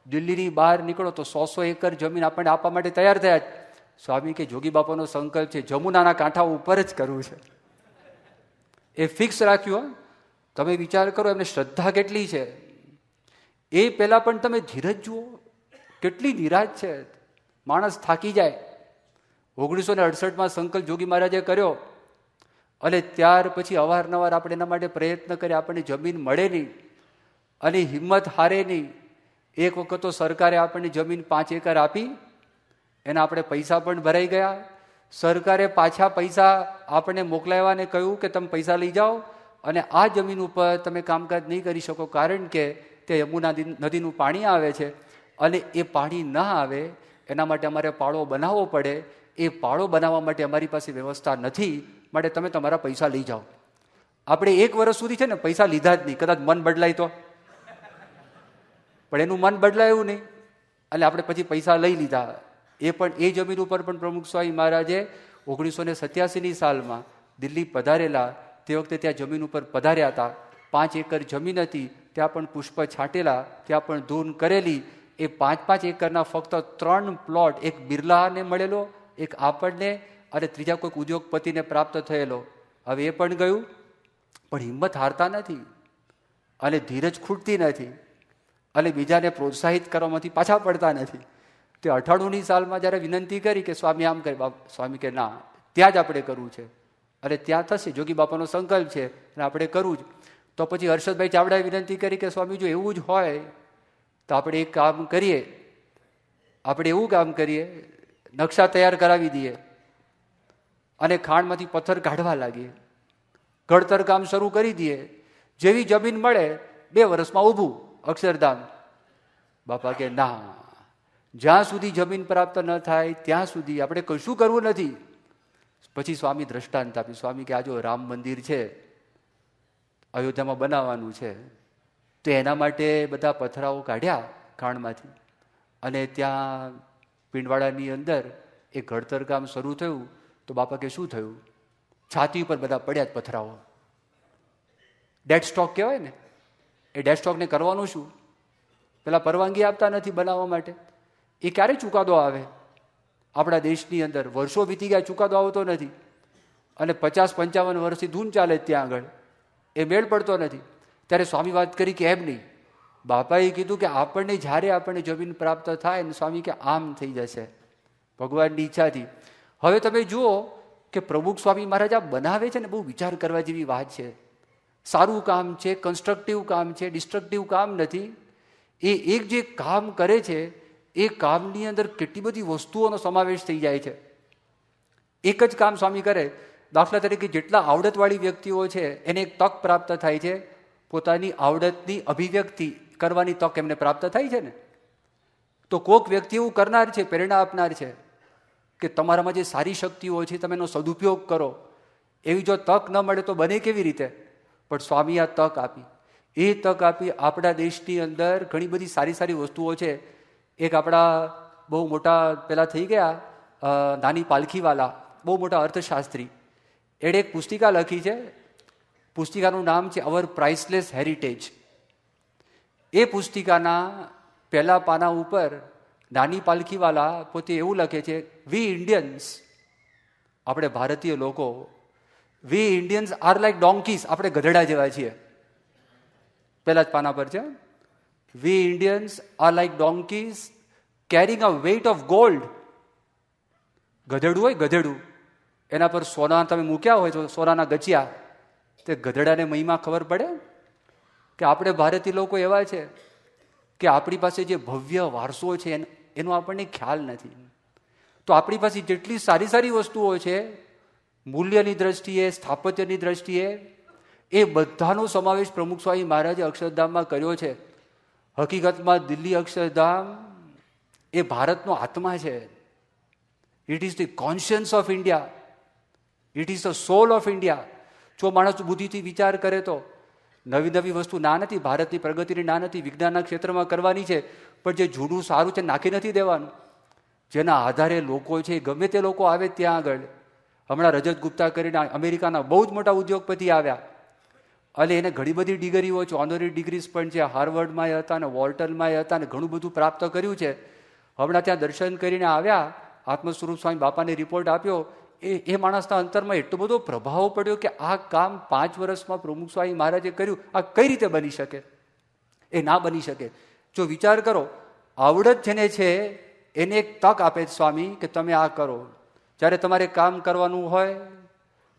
S1: દિલ્હીની બહાર નીકળો તો 100 એકર જમીન આપણને આપવા માટે તૈયાર થયા. સ્વામી કે જોગી બાપાનો સંકલ્પ છે, જમુનાના કાંઠા ઉપર જ કરવું છે. એ ફિક્સ રાખ્યું. તમે વિચાર કરો એમને શ્રદ્ધા કેટલી છે. એ પહેલાં પણ તમે ધીરજ જુઓ, કેટલી નિરાશ છે, માણસ થાકી જાય. 1968માં સંકલ્પ જોગી મહારાજે કર્યો, અને ત્યાર પછી અવારનવાર આપણે એના માટે પ્રયત્ન કરીએ, આપણને જમીન મળે નહીં, અને હિંમત હારે નહીં. એક વખત તો સરકારે આપણને જમીન 5 એકર આપી, એના આપણે પૈસા પણ ભરાઈ ગયા. સરકારે પાછા પૈસા આપણને મોકલાવ્યા અને કહ્યું કે તમે પૈસા લઈ જાઓ અને આ જમીન ઉપર તમે કામકાજ નહીં કરી શકો, કારણ કે તે યમુના નદીનું પાણી આવે છે અને એ પાણી ના આવે એના માટે અમારે પાળો બનાવવો પડે. એ પાળો બનાવવા માટે અમારી પાસે વ્યવસ્થા નથી, માટે તમે તમારા પૈસા લઈ જાઓ. આપણે 1 વર્ષ સુધી છે ને પૈસા લીધા જ નહીં, કદાચ મન બદલાય તો, પણ એનું મન બદલાયું નહીં, એટલે આપણે પછી પૈસા લઈ લીધા. એ પણ એ જમીન ઉપર પણ પ્રમુખ સ્વામી મહારાજે 1987ની સાલમાં દિલ્હી પધારેલા, તે વખતે ત્યાં જમીન ઉપર પધાર્યા હતા. 5 એકર જમીન હતી, ત્યાં પણ પુષ્પ છાંટેલા, ત્યાં પણ ધૂન કરેલી. એ 5-5 એકરના ફક્ત 3 પ્લોટ, એક બિરલાને મળેલો, એક આપણને, અને ત્રીજા કોઈક ઉદ્યોગપતિને પ્રાપ્ત થયેલો. હવે એ પણ ગયું, પણ હિંમત હારતા નથી. અને ધીરજ ખૂટતી નથી અને બીજાને પ્રોત્સાહિત કરવામાંથી પાછા પડતા નથી. તે 98ની સાલમાં જ્યારે વિનંતી કરી કે સ્વામી આમ કરે, સ્વામી કે ના, ત્યાં જ આપણે કરવું છે અને ત્યાં થશે, જોગી બાપાનો સંકલ્પ છે અને આપણે કરવું જ. તો પછી હર્ષદભાઈ ચાવડાએ વિનંતી કરી કે સ્વામી જો એવું જ હોય તો આપણે એક કામ કરીએ, આપણે એવું કામ કરીએ, નકશા તૈયાર કરાવી દઈએ અને ખાણમાંથી પથ્થર કાઢવા લાગીએ, ઘડતર કામ શરૂ કરી દઈએ, જેવી જમીન મળે 2 વર્ષમાં ઊભું અક્ષરધામ. બાપા કે ના, જ્યાં સુધી જમીન પ્રાપ્ત ન થાય ત્યાં સુધી આપણે કશું કરવું નથી. પછી સ્વામી દ્રષ્ટાંત આપ્યું. સ્વામી કે આ જો રામ મંદિર છે, અયોધ્યામાં બનાવવાનું છે, તો એના માટે બધા પથરાઓ કાઢ્યા ખાણમાંથી અને ત્યાં પિંડવાડાની અંદર એ ઘડતર કામ શરૂ થયું. તો બાપા કે શું થયું? છાતી ઉપર બધા પડ્યા જ પથરાઓ. ડેડ સ્ટોક કહેવાય ને, એ ડેડ સ્ટોકને કરવાનું શું? પેલા પરવાનગી આપતા નથી બનાવવા માટે. એ ક્યારે ચુકાદો આવે? આપણા દેશની અંદર વર્ષો વીતી ગયા, ચુકાદો આવતો નથી અને 50-55 વર્ષથી ધૂન ચાલે ત્યાં આગળ, એ મેળ પડતો નથી. ત્યારે સ્વામી વાત કરી કે એમ નહીં, બાપાએ કીધું કે આપણને જ્યારે આપણને જમીન પ્રાપ્ત થાય ને, સ્વામી કે આમ થઈ જશે ભગવાનની ઈચ્છાથી. હવે તમે જુઓ કે પ્રમુખ સ્વામી મહારાજ આ બનાવે છે ને, બહુ વિચાર કરવા જેવી વાત છે. સારું કામ છે, કન્સ્ટ્રક્ટિવ કામ છે, ડિસ્ટ્રક્ટિવ કામ નથી. એ એક જે કામ કરે છે એ કામની અંદર કેટલી બધી વસ્તુઓનો સમાવેશ થઈ જાય છે. એક જ કામ સ્વામી કરે, દાખલા તરીકે જેટલા આવડતવાળી વ્યક્તિઓ છે એને એક તક પ્રાપ્ત થાય છે, પોતાની આવડતની અભિવ્યક્તિ કરવાની તક એમને પ્રાપ્ત થાય છે ને. તો કોઈક વ્યક્તિ એવું કરનાર છે, પ્રેરણા આપનાર છે કે તમારામાં જે સારી શક્તિઓ છે તમે એનો સદુપયોગ કરો. એવી જો તક ન મળે તો બને કેવી રીતે? પણ સ્વામી આ તક આપી. એ તક આપી. આપણા દેશની અંદર ઘણી બધી સારી સારી વસ્તુઓ છે. એક આપણા બહુ મોટા પેલા થઈ ગયા નાની પાલખીવાલા, બહુ મોટા અર્થશાસ્ત્રી, એણે એક પુસ્તિકા લખી છે. પુસ્તિકાનું નામ છે અવર પ્રાઇસલેસ હેરિટેજ. એ પુસ્તિકાના પહેલા પાના ઉપર નાની પાલખીવાલા પોતે એવું લખે છે, વી ઇન્ડિયન્સ, આપણે ભારતીય લોકો, we Indians are like donkeys, આપણે ગધેડા જેવા છીએ. પહેલા જ પાના પર છે, we Indians are like donkeys carrying a weight of gold. ગધેડું હોય, ગધેડું, એના પર સોના તમે મૂક્યા હોય તો સોનાના ગચિયા, તે ગધેડાને મહિમા ખબર પડે કે આપણે ભારતીય લોકો એવા છે કે આપણી પાસે જે ભવ્ય વારસો છે એનો આપણને ખ્યાલ નથી. તો આપણી પાસે જેટલી સારી સારી વસ્તુઓ છે મૂલ્યની દ્રષ્ટિએ, સ્થાપત્યની દ્રષ્ટિએ, એ બધાનો સમાવેશ પ્રમુખ સ્વામી મહારાજે અક્ષરધામમાં કર્યો છે. હકીકતમાં દિલ્હી અક્ષરધામ એ ભારતનો આત્મા છે. It is the conscience of India, it is the soul of India. જો માણસ બુદ્ધિથી વિચાર કરે તો નવી નવી વસ્તુ ના નથી, ભારતની પ્રગતિની ના નથી, વિજ્ઞાનના ક્ષેત્રમાં કરવાની છે, પણ જે જૂનું સારું છે નાખી નથી દેવાનું. જેના આધારે લોકો છે, ગમે તે લોકો આવે ત્યાં આગળ. હમણાં રજત ગુપ્તા કરીને અમેરિકાના બહુ જ મોટા ઉદ્યોગપતિ આવ્યા અને એને ઘણી બધી ડિગ્રીઓ છે, ઓનરી ડિગ્રીઝ પણ છે. હાર્વર્ડમાં હતા ને વોલ્ટનમાં હતા ને ઘણું બધું પ્રાપ્ત કર્યું છે. હમણાં ત્યાં દર્શન કરીને આવ્યા, આત્મસ્વરૂપ સ્વામી બાપાને રિપોર્ટ આપ્યો. એ માણસના અંતરમાં એટલો બધો પ્રભાવ પડ્યો કે આ કામ 5 વર્ષમાં પ્રમુખ સ્વામી મહારાજે કર્યું, આ કઈ રીતે બની શકે? એ ના બની શકે. જો વિચાર કરો, આવડત જેને છે એને એક તક આપે સ્વામી કે તમે આ કરો. જ્યારે તમારે કામ કરવાનું હોય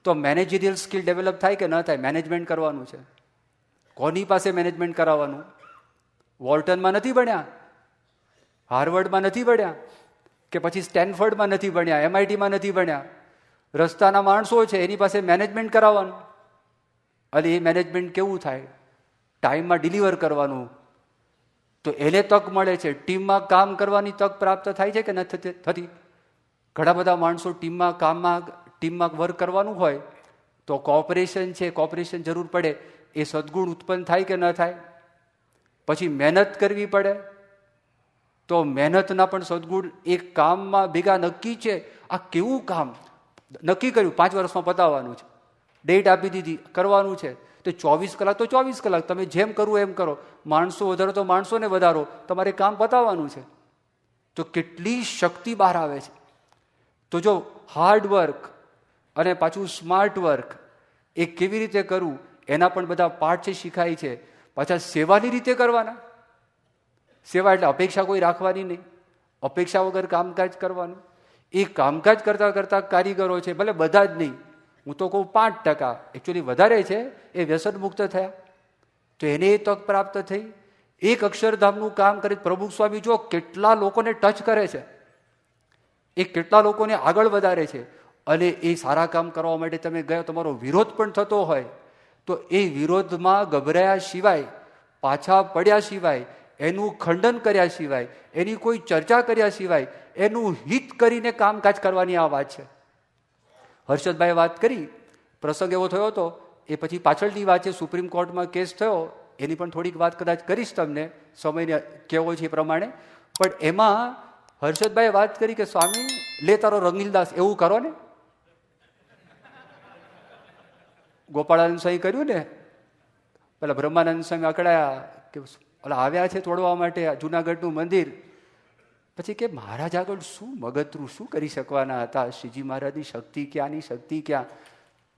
S1: તો મેનેજરિયલ સ્કિલ ડેવલપ થાય કે ન થાય? મેનેજમેન્ટ કરવાનું છે. કોની પાસે મેનેજમેન્ટ કરાવવાનું? વોલ્ટનમાં નથી ભણ્યા, હાર્વર્ડમાં નથી ભણ્યા, કે પછી સ્ટેનફર્ડમાં નથી ભણ્યા, MITમાં નથી ભણ્યા. રસ્તાના માણસો છે એની પાસે મેનેજમેન્ટ કરાવવાનું. અને એ મેનેજમેન્ટ કેવું થાય? ટાઈમમાં ડિલિવર કરવાનું. તો એને તક મળે છે. ટીમમાં કામ કરવાની તક પ્રાપ્ત થાય છે કે નથી થતી? ઘણા બધા માણસો ટીમમાં વર્ક કરવાનું હોય તો કોઓપરેશન છે, કોઓપરેશન જરૂર પડે. એ સદગુણ ઉત્પન્ન થાય કે ન થાય? પછી મહેનત કરવી પડે તો મહેનતના પણ સદગુણ એક કામમાં ભેગા નક્કી છે. આ કેવું કામ નક્કી કર્યું, 5 વર્ષમાં પતાવવાનું છે, ડેટ આપી દીધી, કરવાનું છે. તો 24 કલાક તો 24 કલાક, તમે જેમ કરવું એમ કરો. માણસો વધારો તો માણસોને વધારો, તમારે કામ પતાવવાનું છે. તો કેટલી શક્તિ બહાર આવે છે. તો જો હાર્ડ વર્ક અને પાછું સ્માર્ટ વર્ક એ કેવી રીતે કરવું એના પણ બધા પાઠ છે, શીખાય છે. પાછા સેવાની રીતે કરવાના. સેવા એટલે અપેક્ષા કોઈ રાખવાની નહીં, અપેક્ષા વગર કામકાજ કરવાનું. એ કામકાજ કરતા કરતા કારીગરો છે, ભલે બધા જ નહીં, હું તો કહું 5%, એકચ્યુઅલી વધારે છે, એ વ્યસન મુક્ત થયા. તો એને એ તક પ્રાપ્ત થઈ. એક અક્ષરધામનું કામ કરી પ્રમુખ સ્વામી જો કેટલા લોકોને ટચ કરે છે, એ કેટલા લોકોને આગળ વધારે છે. અને એ સારા કામ કરવા માટે તમે ગયા, તમારો વિરોધ પણ થતો હોય તો એ વિરોધમાં ગભરાયા સિવાય, પાછા પડ્યા સિવાય, એનું ખંડન કર્યા સિવાય, એની કોઈ ચર્ચા કર્યા સિવાય, એનું હિત કરીને કામકાજ કરવાની આ વાત છે. હર્ષદભાઈ વાત કરી, પ્રસંગ એવો થયો હતો, એ પછી પાછળની વાત છે, સુપ્રીમ કોર્ટમાં કેસ થયો, એની પણ થોડીક વાત કદાચ કરીશ તમને, સમયને કેવો છે એ પ્રમાણે. પણ એમાં હર્ષદભાઈએ વાત કરી કે સ્વામી લે તારો રંગીલદાસ એવું કરો ને. ગોપાળાનંદ સ્વામી કર્યું ને, પેલા બ્રહ્માનંદ સ્વામી અકળાયા કે ઓલા આવ્યા છે તોડવા માટે જુનાગઢનું મંદિર. પછી કે મહારાજ આગળ શું મગતરું શું કરી શકવાના હતા, શ્રીજી મહારાજની શક્તિ ક્યાંની શક્તિ ક્યાં.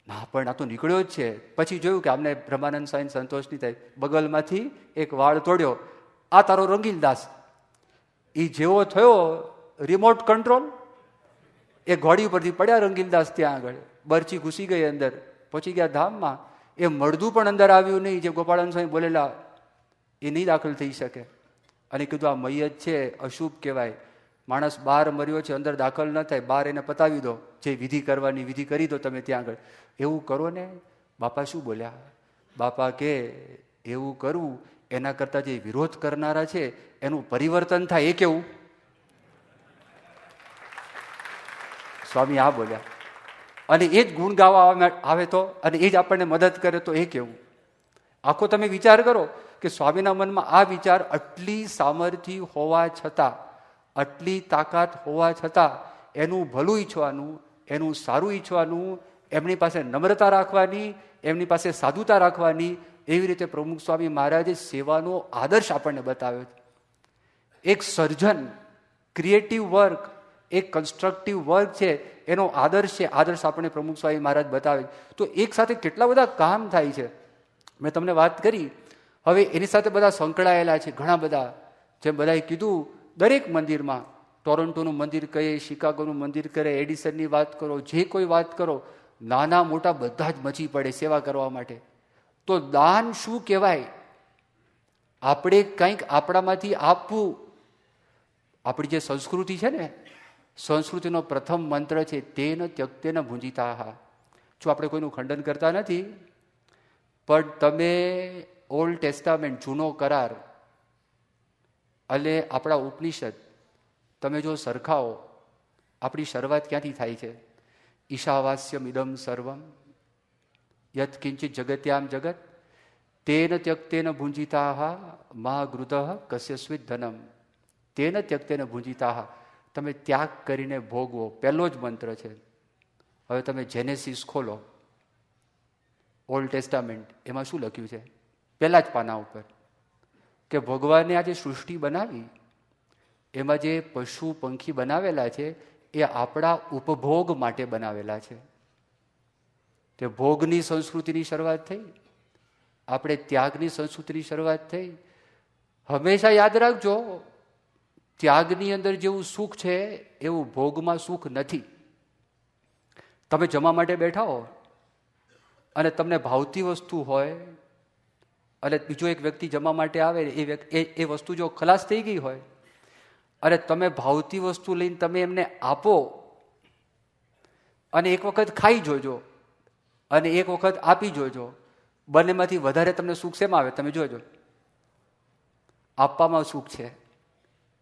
S1: ના પણ આ તો નીકળ્યો જ છે. પછી જોયું કે આમને બ્રહ્માનંદ સ્વામી સંતોષ નહીં થાય, બગલમાંથી એક વાળ તોડ્યો, આ તારો રંગીલદાસ. એ જેવો થયો રિમોટ કંટ્રોલ, એ ઘોડી ઉપરથી પડ્યા રંગીલદાસ ત્યાં આગળ, બરછી ઘૂસી ગઈ અંદર, પહોંચી ગયા ધામમાં. એ મળદું પણ અંદર આવ્યું નહીં, જે ગોપાળાનંદ સ્વામી બોલેલા એ નહીં દાખલ થઈ શકે. અને કીધું આ મૈયત છે, અશુભ કહેવાય, માણસ બહાર મર્યો છે, અંદર દાખલ ન થાય, બહાર એને પતાવી દો, જે વિધિ કરવાની વિધિ કરી દો તમે ત્યાં આગળ. એવું કરો ને. બાપા શું બોલ્યા? બાપા કે એવું કરવું એના કરતાં જે વિરોધ કરનારા છે એનું પરિવર્તન થાય એ કેવું? સ્વામી આ બોલ્યા. અને એ જ ગુણ ગાવા આવે તો, અને એ જ આપણને મદદ કરે તો એ કેવું? આખો તમે વિચાર કરો કે સ્વામીના મનમાં આ વિચાર, આટલી સામર્થ્ય હોવા છતાં, આટલી તાકાત હોવા છતાં એનું ભલું ઈચ્છવાનું, એનું સારું ઈચ્છવાનું, એમની પાસે નમ્રતા રાખવાની, એમની પાસે સાધુતા રાખવાની, એવી રીતે પ્રમુખ સ્વામી મહારાજે સેવાનો આદર્શ આપણને બતાવ્યો છે. એક સર્જન, ક્રિએટિવ વર્ક, એક કન્સ્ટ્રક્ટિવ વર્ક છે, એનો આદર્શ છે. આદર્શ આપણે પ્રમુખ સ્વામી મહારાજ બતાવે. તો એક સાથે કેટલા બધા કામ થાય છે. મેં તમને વાત કરી. હવે એની સાથે બધા સંકળાયેલા છે, ઘણા બધા. જેમ બધાએ કીધું, દરેક મંદિરમાં, ટોરોન્ટોનું મંદિર કહે, શિકાગોનું મંદિર કરે, એડિસનની વાત કરો, જે કોઈ વાત કરો, નાના મોટા બધા જ મચી પડે સેવા કરવા માટે. તો દાન શું કહેવાય? આપણે કંઈક આપણામાંથી આપવું. આપણી જે સંસ્કૃતિ છે ને, સંસ્કૃતિનો પ્રથમ મંત્ર છે તેન ત્યક્તેન ભુંજિતાહ. જો આપણે કોઈનું ખંડન કરતા નથી, પણ તમે ઓલ્ડ ટેસ્ટામેન્ટ, જૂનો કરાર અને આપણા ઉપનિષદ તમે જો સરખાવો, આપણી શરૂઆત ક્યાંથી થાય છે? ઈશાવાસ્યમ ઇદમ સર્વમ યત્ કિંચિત જગત્યામ જગત તેન ત્યક્તેન ભુંજિતાહ મા ગૃધ કસ્યસ્વિત ધનમ. તેન ત્યક્તેન ભુંજિતાહ. તમે ત્યાગ કરીને ભોગવો, પહેલો જ મંત્ર છે. હવે તમે જેનેસિસ ખોલો, ઓલ્ડ ટેસ્ટામેન્ટ, એમાં શું લખ્યું છે? પહેલા જ પાના ઉપર કે ભગવાને આ જે સૃષ્ટિ બનાવી, એમાં જે પશુ પંખી બનાવેલા છે એ આપણા ઉપભોગ માટે બનાવેલા છે. તે ભોગની સંસ્કૃતિની શરૂઆત થઈ, આપણે ત્યાગની સંસ્કૃતિની શરૂઆત થઈ. હંમેશા યાદ રાખજો, ત્યાગની અંદર જેવું સુખ છે એવું ભોગમાં સુખ નથી. તમે જમવા માટે બેઠા હો અને તમને ભાવતી વસ્તુ હોય, અને બીજો એક વ્યક્તિ જમવા માટે આવે, એ વસ્તુ જો ખલાસ થઈ ગઈ હોય, અને તમે ભાવતી વસ્તુ લઈને તમે એમને આપો, અને એક વખત ખાઈ જોજો અને એક વખત આપી જોજો, બંનેમાંથી વધારે તમને સુખ શેમાં આવે? તમે જોજો. આપવામાં સુખ છે,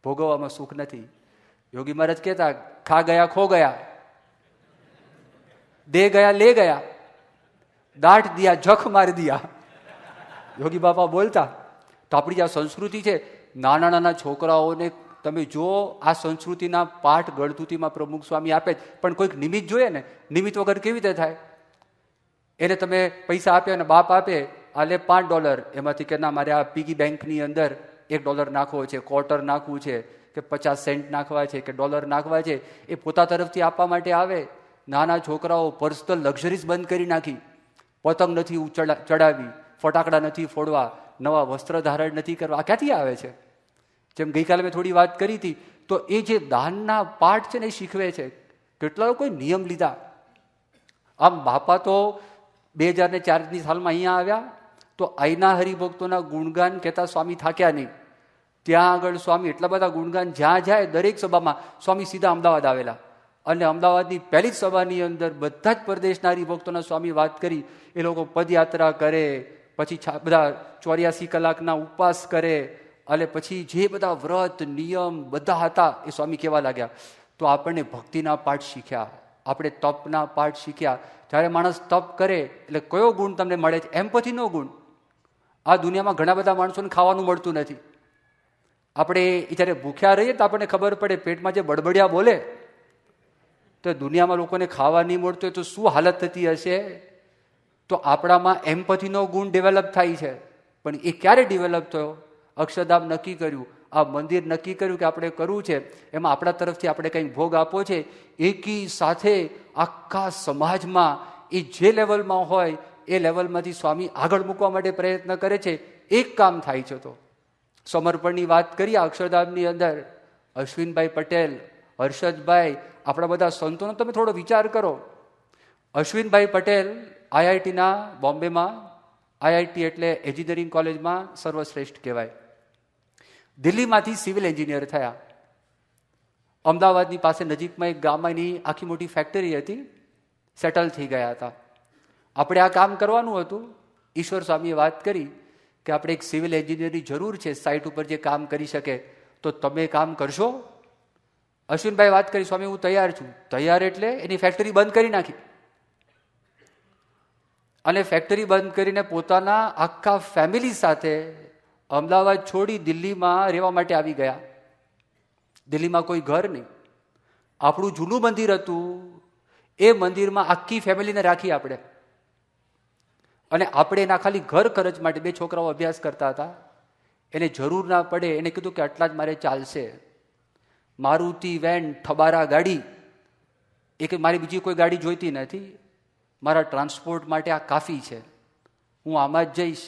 S1: ભોગવવામાં સુખ નથી. યોગી મહારાજ કહેતા, ખા ગયા ખો ગયા, દે ગયા લે ગયા, દાટ દિયા જખ મારી દિયા. યોગી બાપા બોલતા. તો આપણી જે આ સંસ્કૃતિ છે, નાના નાના છોકરાઓને તમે જો આ સંસ્કૃતિના પાઠ ગળથુથીમાં પ્રમુખ સ્વામી આપે, પણ કોઈક નિમિત્ત જોઈએ ને. નિમિત્ત વગર કેવી રીતે થાય? એને તમે પૈસા આપે અને બાપ આપે, આ લે $5, એમાંથી કે ના મારે આ પીગી બેંકની અંદર $1 નાખવો છે, ક્વાર્ટર નાખવું છે, કે 50 સેન્ટ નાખવા છે, કે $1 નાખવા છે. એ પોતા તરફથી આપવા માટે આવે. નાના છોકરાઓ પર્સનલ લક્ઝરીઝ બંધ કરી નાખી, પતંગ નથી ચડાવી, ફટાકડા નથી ફોડવા, નવા વસ્ત્ર ધારણ નથી કરવા, આ ક્યાંથી આવે છે? જેમ ગઈકાલે મેં થોડી વાત કરી હતી, તો એ જે દાનના પાઠ છે ને એ શીખવે છે. કેટલા લોકોએ નિયમ લીધા. આમ બાપા તો 2004ની સાલમાં અહીંયા આવ્યા તો આઈના હરિભક્તોના ગુણગાન કહેતા સ્વામી થાક્યા નહીં. ત્યાં આગળ સ્વામી એટલા બધા ગુણગાન, જ્યાં જાય દરેક સભામાં સ્વામી સીધા અમદાવાદ આવેલા, અને અમદાવાદની પહેલી જ સભાની અંદર બધા જ પરદેશના હરિભક્તોના સ્વામી વાત કરી. એ લોકો પદયાત્રા કરે, પછી બધા 84 કલાકના ઉપવાસ કરે, અને પછી જે બધા વ્રત નિયમ બધા હતા એ સ્વામી કહેવા લાગ્યા. તો આપણને ભક્તિના પાઠ શીખ્યા, આપણે તપના પાઠ શીખ્યા. જ્યારે માણસ તપ કરે એટલે કયો ગુણ તમને મળે છે? એમ્પથીનો ગુણ. આ દુનિયામાં ઘણા બધા માણસોને ખાવાનું મળતું નથી. આપણે જ્યારે ભૂખ્યા રહીએ તો આપણને ખબર પડે, પેટમાં જે બડબડિયા બોલે તો દુનિયામાં લોકોને ખાવા નહીં મળતું હોય તો શું હાલત થતી હશે. તો આપણામાં એમ્પથીનો ગુણ ડેવલપ થાય છે. પણ એ ક્યારે ડેવલપ થયો? અક્ષરધામ નક્કી કર્યું, આ મંદિર નક્કી કર્યું કે આપણે કરવું છે, એમાં આપણા તરફથી આપણે કંઈક ભોગ આપવો છે. એકી સાથે આખા સમાજમાં એ જે લેવલમાં હોય એ લેવલમાંથી સ્વામી આગળ મૂકવા માટે પ્રયત્ન કરે છે. એક કામ થાય છે. તો સમર્પણની વાત કરીએ અક્ષરધામની અંદર, અશ્વિનભાઈ પટેલ, હર્ષદભાઈ, આપણા બધા સંતોનો તમે થોડો વિચાર કરો. અશ્વિનભાઈ પટેલ આઈઆઈટીના બોમ્બેમાં, આઈઆઈટી એટલે એન્જિનિયરિંગ કોલેજમાં સર્વશ્રેષ્ઠ કહેવાય. દિલ્હીમાંથી સિવિલ એન્જિનિયર થયા. અમદાવાદની પાસે નજીકમાં એક ગામમાં એની આખી મોટી ફેક્ટરી હતી, સેટલ થઈ ગયા હતા. આપણે આ કામ કરવાનું હતું. ઈશ્વર સ્વામીએ વાત કરી કે આપણે એક સિવિલ એન્જિનિયરની જરૂર છે સાઇટ ઉપર જે કામ કરી શકે, તો તમે કામ કરશો? અશ્વિનભાઈ વાત કરી, સ્વામી હું તૈયાર છું. તૈયાર એટલે એની ફેક્ટરી બંધ કરી નાખી, અને ફેક્ટરી બંધ કરીને પોતાના આખા ફેમિલી સાથે અમદાવાદ છોડી દિલ્હીમાં રહેવા માટે આવી ગયા. દિલ્હીમાં કોઈ ઘર નહીં. આપણું જૂનું મંદિર હતું, એ મંદિરમાં આખી ફેમિલીને રાખી આપણે, અને આપણે એના ખાલી ઘર ખર્ચ માટે 2 છોકરાઓ અભ્યાસ કરતા હતા. એને જરૂર ના પડે, એને કીધું કે આટલા જ મારે ચાલશે. મારુતિ વેન, ઠબારા ગાડી, એ કે મારી બીજી કોઈ ગાડી જોઈતી નથી, મારા ટ્રાન્સપોર્ટ માટે આ કાફી છે, હું આમાં જ જઈશ.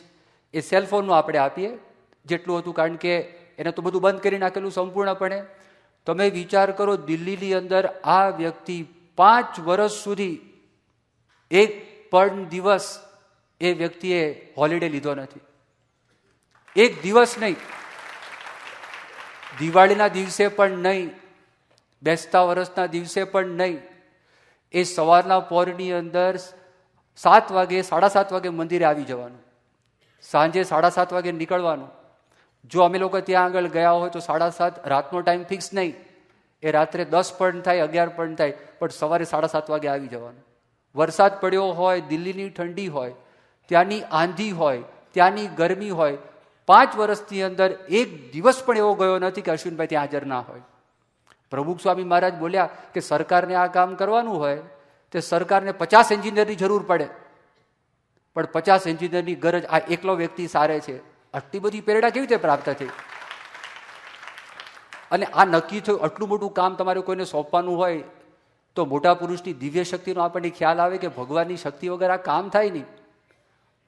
S1: એ સેલફોનનું આપણે આપીએ જેટલું હતું, કારણ કે એને તો બધું બંધ કરી નાખેલું સંપૂર્ણપણે. તમે વિચાર કરો, દિલ્હીની અંદર આ વ્યક્તિ 5 વર્ષ સુધી એક પણ દિવસ એ વ્યક્તિએ હોલિડે લીધો નથી. એક દિવસ નહીં, દિવાળીના દિવસે પણ નહીં, બેસતા વર્ષના દિવસે પણ નહીં. એ સવારના પોરની અંદર 7 વાગે, 7:30 વાગે મંદિરે આવી જવાનું, સાંજે 7:30 વાગે નીકળવાનું. જો અમે લોકો ત્યાં આગળ ગયા હોય તો 7:30, રાતનો ટાઈમ ફિક્સ નહીં, એ રાત્રે 10 પણ થાય, 11 પણ થાય, પણ સવારે 7:30 વાગે આવી જવાનું. વરસાદ પડ્યો હોય, દિલ્હીની ઠંડી હોય, ત્યાંની આંધી હોય, ત્યાંની ગરમી હોય, 5 વર્ષની અંદર એક દિવસ પણ એવો ગયો નથી કે અશ્વિનભાઈ ત્યાં હાજર ના હોય. પ્રભુ સ્વામી મહારાજ બોલ્યા કે સરકારને આ કામ કરવાનું હોય તે સરકારને 50 એન્જિનિયરની જરૂર પડે, પણ 50 એન્જિનિયરની ગરજ આ એકલો વ્યક્તિ સારે છે. આટલી બધી પ્રેરણા કેવી રીતે પ્રાપ્ત થઈ? અને આ નક્કી થયું, આટલું મોટું કામ તમારે કોઈને સોંપવાનું હોય તો મોટા પુરુષની દિવ્ય શક્તિનો આપણને ખ્યાલ આવે કે ભગવાનની શક્તિ વગર આ કામ થાય નહીં.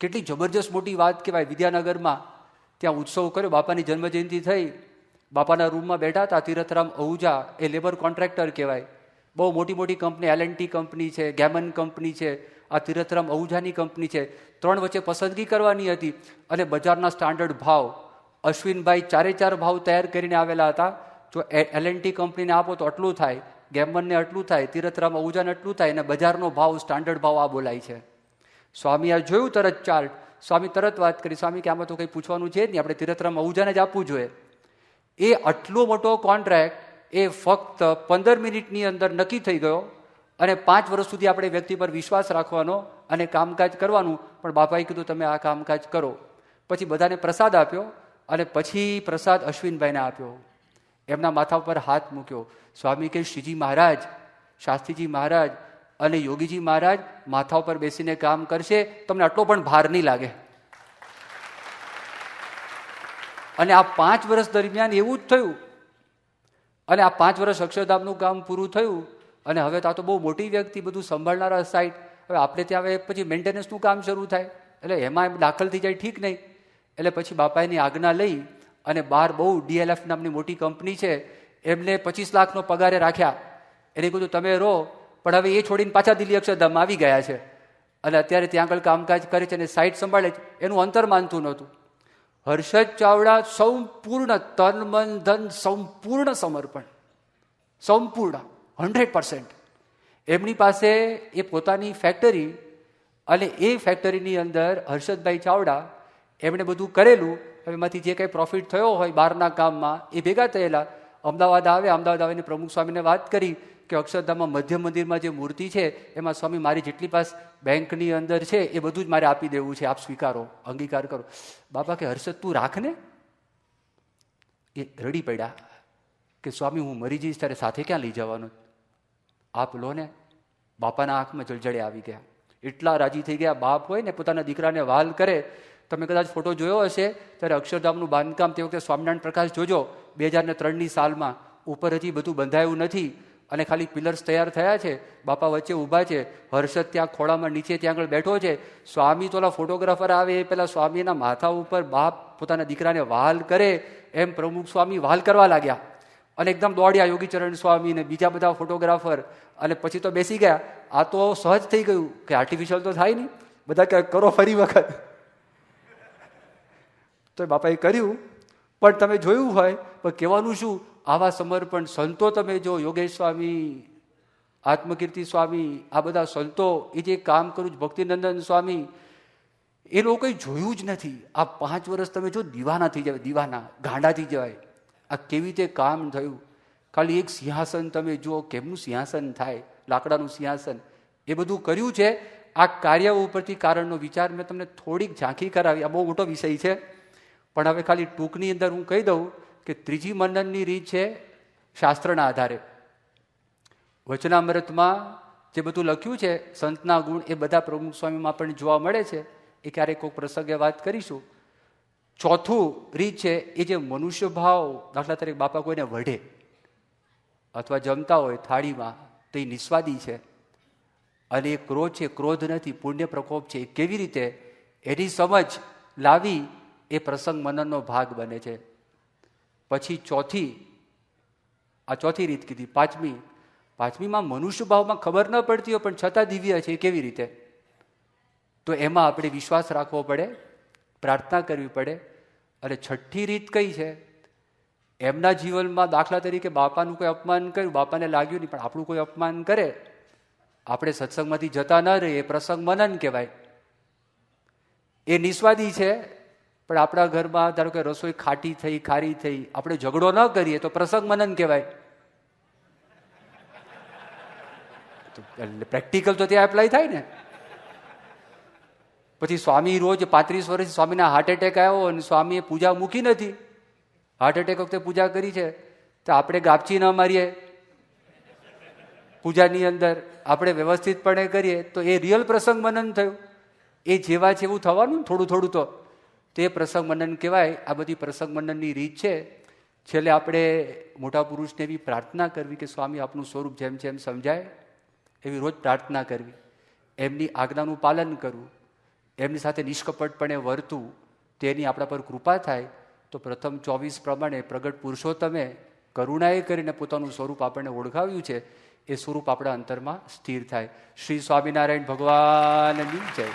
S1: કેટલી જબરજસ્ત મોટી વાત કહેવાય. વિદ્યાનગરમાં ત્યાં ઉત્સવ કર્યો, બાપાની જન્મજયંતિ થઈ, બાપાના રૂમમાં બેઠા હતા. તીરથરામ અહુજા એ લેબર કોન્ટ્રાક્ટર કહેવાય, બહુ મોટી મોટી કંપની, L&T કંપની છે, ગેમન કંપની છે, આ તીરથરામ અહુજાની કંપની છે. 3 વચ્ચે પસંદગી કરવાની હતી, અને બજારના સ્ટાન્ડર્ડ ભાવ અશ્વિનભાઈ 4 ભાવ તૈયાર કરીને આવેલા હતા. જો L&T કંપનીને આપો તો આટલું થાય, ગેમનને આટલું થાય, તીરથરામ અહુજાને આટલું થાય, અને બજારનો ભાવ, સ્ટાન્ડર્ડ ભાવ આ બોલાય છે. સ્વામી આ જોયું તરત ચાર્ટ, સ્વામી તરત વાત કરી, સ્વામી કે આમાં તો કંઈ પૂછવાનું છે જ નહીં, આપણે તીરથરામ અહુજાને જ આપવું જોઈએ. એ આટલો મોટો કોન્ટ્રાક્ટ એ ફક્ત 15 મિનિટની અંદર નક્કી થઈ ગયો, અને 5 વર્ષ સુધી આપણે વ્યક્તિ પર વિશ્વાસ રાખવાનો અને કામકાજ કરવાનું. પણ બાપાએ કીધું તમે આ કામકાજ કરો. પછી બધાને પ્રસાદ આપ્યો, અને પછી પ્રસાદ અશ્વિનભાઈને આપ્યો, એમના માથા ઉપર હાથ મૂક્યો. સ્વામી કે શ્રીજી મહારાજ, શાસ્ત્રીજી મહારાજ અને યોગીજી મહારાજ માથા ઉપર બેસીને કામ કરશે, તમને આટલો પણ ભાર નહીં લાગે. અને આ 5 વર્ષ દરમિયાન એવું જ થયું. અને આ 5 વર્ષ અક્ષરધામનું કામ પૂરું થયું, અને હવે તો આ તો બહુ મોટી વ્યક્તિ, બધું સંભાળનારા સાઈટ. હવે આપણે ત્યાં હવે પછી મેન્ટેનન્સનું કામ શરૂ થાય, એટલે એમાં એમ દાખલ થઈ જાય, ઠીક નહીં. એટલે પછી બાપા એની આજ્ઞા લઈ અને બહાર બહુ DLF નામની મોટી કંપની છે, એમને 25 લાખનો પગારે રાખ્યા. એને કીધું તમે રહો, પણ હવે એ છોડીને પાછા દિલ્હી અક્ષરધામમાં આવી ગયા છે અને અત્યારે ત્યાં આગળ કામકાજ કરે છે અને સાઇટ સંભાળે છે. એનું અંતર માનતું નહોતું. હર્ષદ ચાવડા સંપૂર્ણ તન મન ધન સંપૂર્ણ સમર્પણ, સંપૂર્ણ 100%. એમની પાસે એ પોતાની ફેક્ટરી અને એ ફેક્ટરીની અંદર હર્ષદભાઈ ચાવડા એમણે બધું કરેલું. એમાંથી જે કંઈ પ્રોફિટ થયો હોય બહારના કામમાં એ ભેગા થયેલા. અમદાવાદ આવીને પ્રમુખ સ્વામીને વાત કરી કે અક્ષરધામમાં મધ્ય મંદિરમાં જે મૂર્તિ છે એમાં સ્વામી મારી જેટલી પાસ બેંકની અંદર છે એ બધું જ મારે આપી દેવું છે, આપ સ્વીકારો, અંગીકાર કરો. બાપા કે હર્ષદ તું રાખ ને. એ રડી પડ્યા કે સ્વામી હું મરી જઈશ ત્યારે સાથે ક્યાં લઈ જવાનું, આપ લો ને. બાપાના આંખમાં જળજળે આવી ગયા, એટલા રાજી થઈ ગયા. બાપ હોય ને પોતાના દીકરાને વાલ કરે. તમે કદાચ ફોટો જોયો હશે ત્યારે અક્ષરધામનું બાંધકામ તે વખતે સ્વામિનારાયણ પ્રકાશ જોજો 2003ની સાલમાં, ઉપર હજી બધું બંધાયું નથી અને ખાલી પિલર્સ તૈયાર થયા છે. બાપા વચ્ચે ઊભા છે, હર્ષદ ત્યાં ખોળામાં નીચે ત્યાં આગળ બેઠો છે. સ્વામી તોલા ફોટોગ્રાફર આવે એ પેલા સ્વામીના માથા ઉપર બાપ પોતાના દીકરાને વાલ કરે એમ પ્રમુખ સ્વામી વાલ કરવા લાગ્યા અને એકદમ દોડ્યા યોગીચરણ સ્વામી ને બીજા બધા ફોટોગ્રાફર. અને પછી તો બેસી ગયા. આ તો સહજ થઈ ગયું કે આર્ટિફિશિયલ તો થાય નહીં, બધા કે કરો ફરી વખત. તો બાપાએ કર્યું. પણ તમે જોયું હોય, પણ કહેવાનું શું, આવા સમર્પણ સંતો તમે જો, યોગેશ સ્વામી, આત્મકીર્તિ સ્વામી, આ બધા સંતો એ જે કામ કર્યું, ભક્તિનંદન સ્વામી, એ લોકોએ જોયું જ નથી. આ 5 વર્ષ તમે જો દીવાના થઈ જવાય, દીવાના ગાંડા થઈ જવાય. આ કેવી રીતે કામ થયું. ખાલી એક સિંહાસન તમે જુઓ, કેમનું સિંહાસન થાય, લાકડાનું સિંહાસન, એ બધું કર્યું છે. આ કાર્ય ઉપરથી કારણનો વિચાર મેં તમને થોડીક ઝાંખી કરાવી. આ બહુ મોટો વિષય છે, પણ હવે ખાલી ટૂંકની અંદર હું કહી દઉં કે ત્રીજી મનનની રીત છે શાસ્ત્રના આધારે. વચનામૃતમાં જે બધું લખ્યું છે સંતના ગુણ, એ બધા પ્રમુખ સ્વામીમાં પણ જોવા મળે છે. એ ક્યારેક કોઈ પ્રસંગે વાત કરીશું. ચોથું રીત છે એ જે મનુષ્ય ભાવ, દાખલા તરીકે બાપા કોઈને વઢે અથવા જમતા હોય થાળીમાં તો એ નિસ્વાદી છે. અને એ ક્રોધ છે, ક્રોધ નથી, પુણ્ય પ્રકોપ છે. એ કેવી રીતે એની સમજ લાવી એ પ્રસંગ મનનનો ભાગ બને છે. પછી ચોથી રીત કીધી. પાંચમીમાં મનુષ્ય ભાવમાં ખબર ન પડતી હોય પણ છતાં દિવ્ય છે, એ કેવી રીતે? તો એમાં આપણે વિશ્વાસ રાખવો પડે, પ્રાર્થના કરવી પડે. અને છઠ્ઠી રીત કઈ છે? એમના જીવનમાં દાખલા તરીકે બાપાનું કોઈ અપમાન કર્યું, બાપાને લાગ્યું નહીં, પણ આપણું કોઈ અપમાન કરે, આપણે સત્સંગમાંથી જતા ન રહીએ, પ્રસંગ મનન કહેવાય. એ નિસ્વાદી છે, પણ આપણા ઘરમાં ધારો કે રસોઈ ખાટી થઈ, ખારી થઈ, આપણે ઝઘડો ન કરીએ તો પ્રસંગ મનન કહેવાય. પ્રેક્ટિકલ તો ત્યાં એપ્લાય થાય ને. પછી સ્વામી રોજ 35 વર્ષથી સ્વામીના હાર્ટ એટેક આવ્યો અને સ્વામીએ પૂજા મૂકી નથી. હાર્ટ એટેક વખતે પૂજા કરી છે તો આપણે ગાપચી ન મારીએ પૂજાની અંદર, આપણે વ્યવસ્થિતપણે કરીએ તો એ રિયલ પ્રસંગ મનન થયું. એ જેવા જેવું થવાનું થોડું થોડું તો તે પ્રસંગ મનન કહેવાય. આ બધી પ્રસંગ મનનની રીત છે. છેલ્લે આપણે મોટા પુરુષને એવી પ્રાર્થના કરવી કે સ્વામી આપનું સ્વરૂપ જેમ જેમ સમજાય એવી રોજ પ્રાર્થના કરવી, એમની આજ્ઞાનું પાલન કરવું, એમની સાથે નિષ્કપટપણે વર્તવું. તેની આપણા પર કૃપા થાય તો પ્રથમ 24 પ્રમાણે પ્રગટ પુરુષોત્તમે કરુણાએ કરીને પોતાનું સ્વરૂપ આપણને ઓળખાવ્યું છે, એ સ્વરૂપ આપણા અંતરમાં સ્થિર થાય. શ્રી સ્વામિનારાયણ ભગવાનની જય.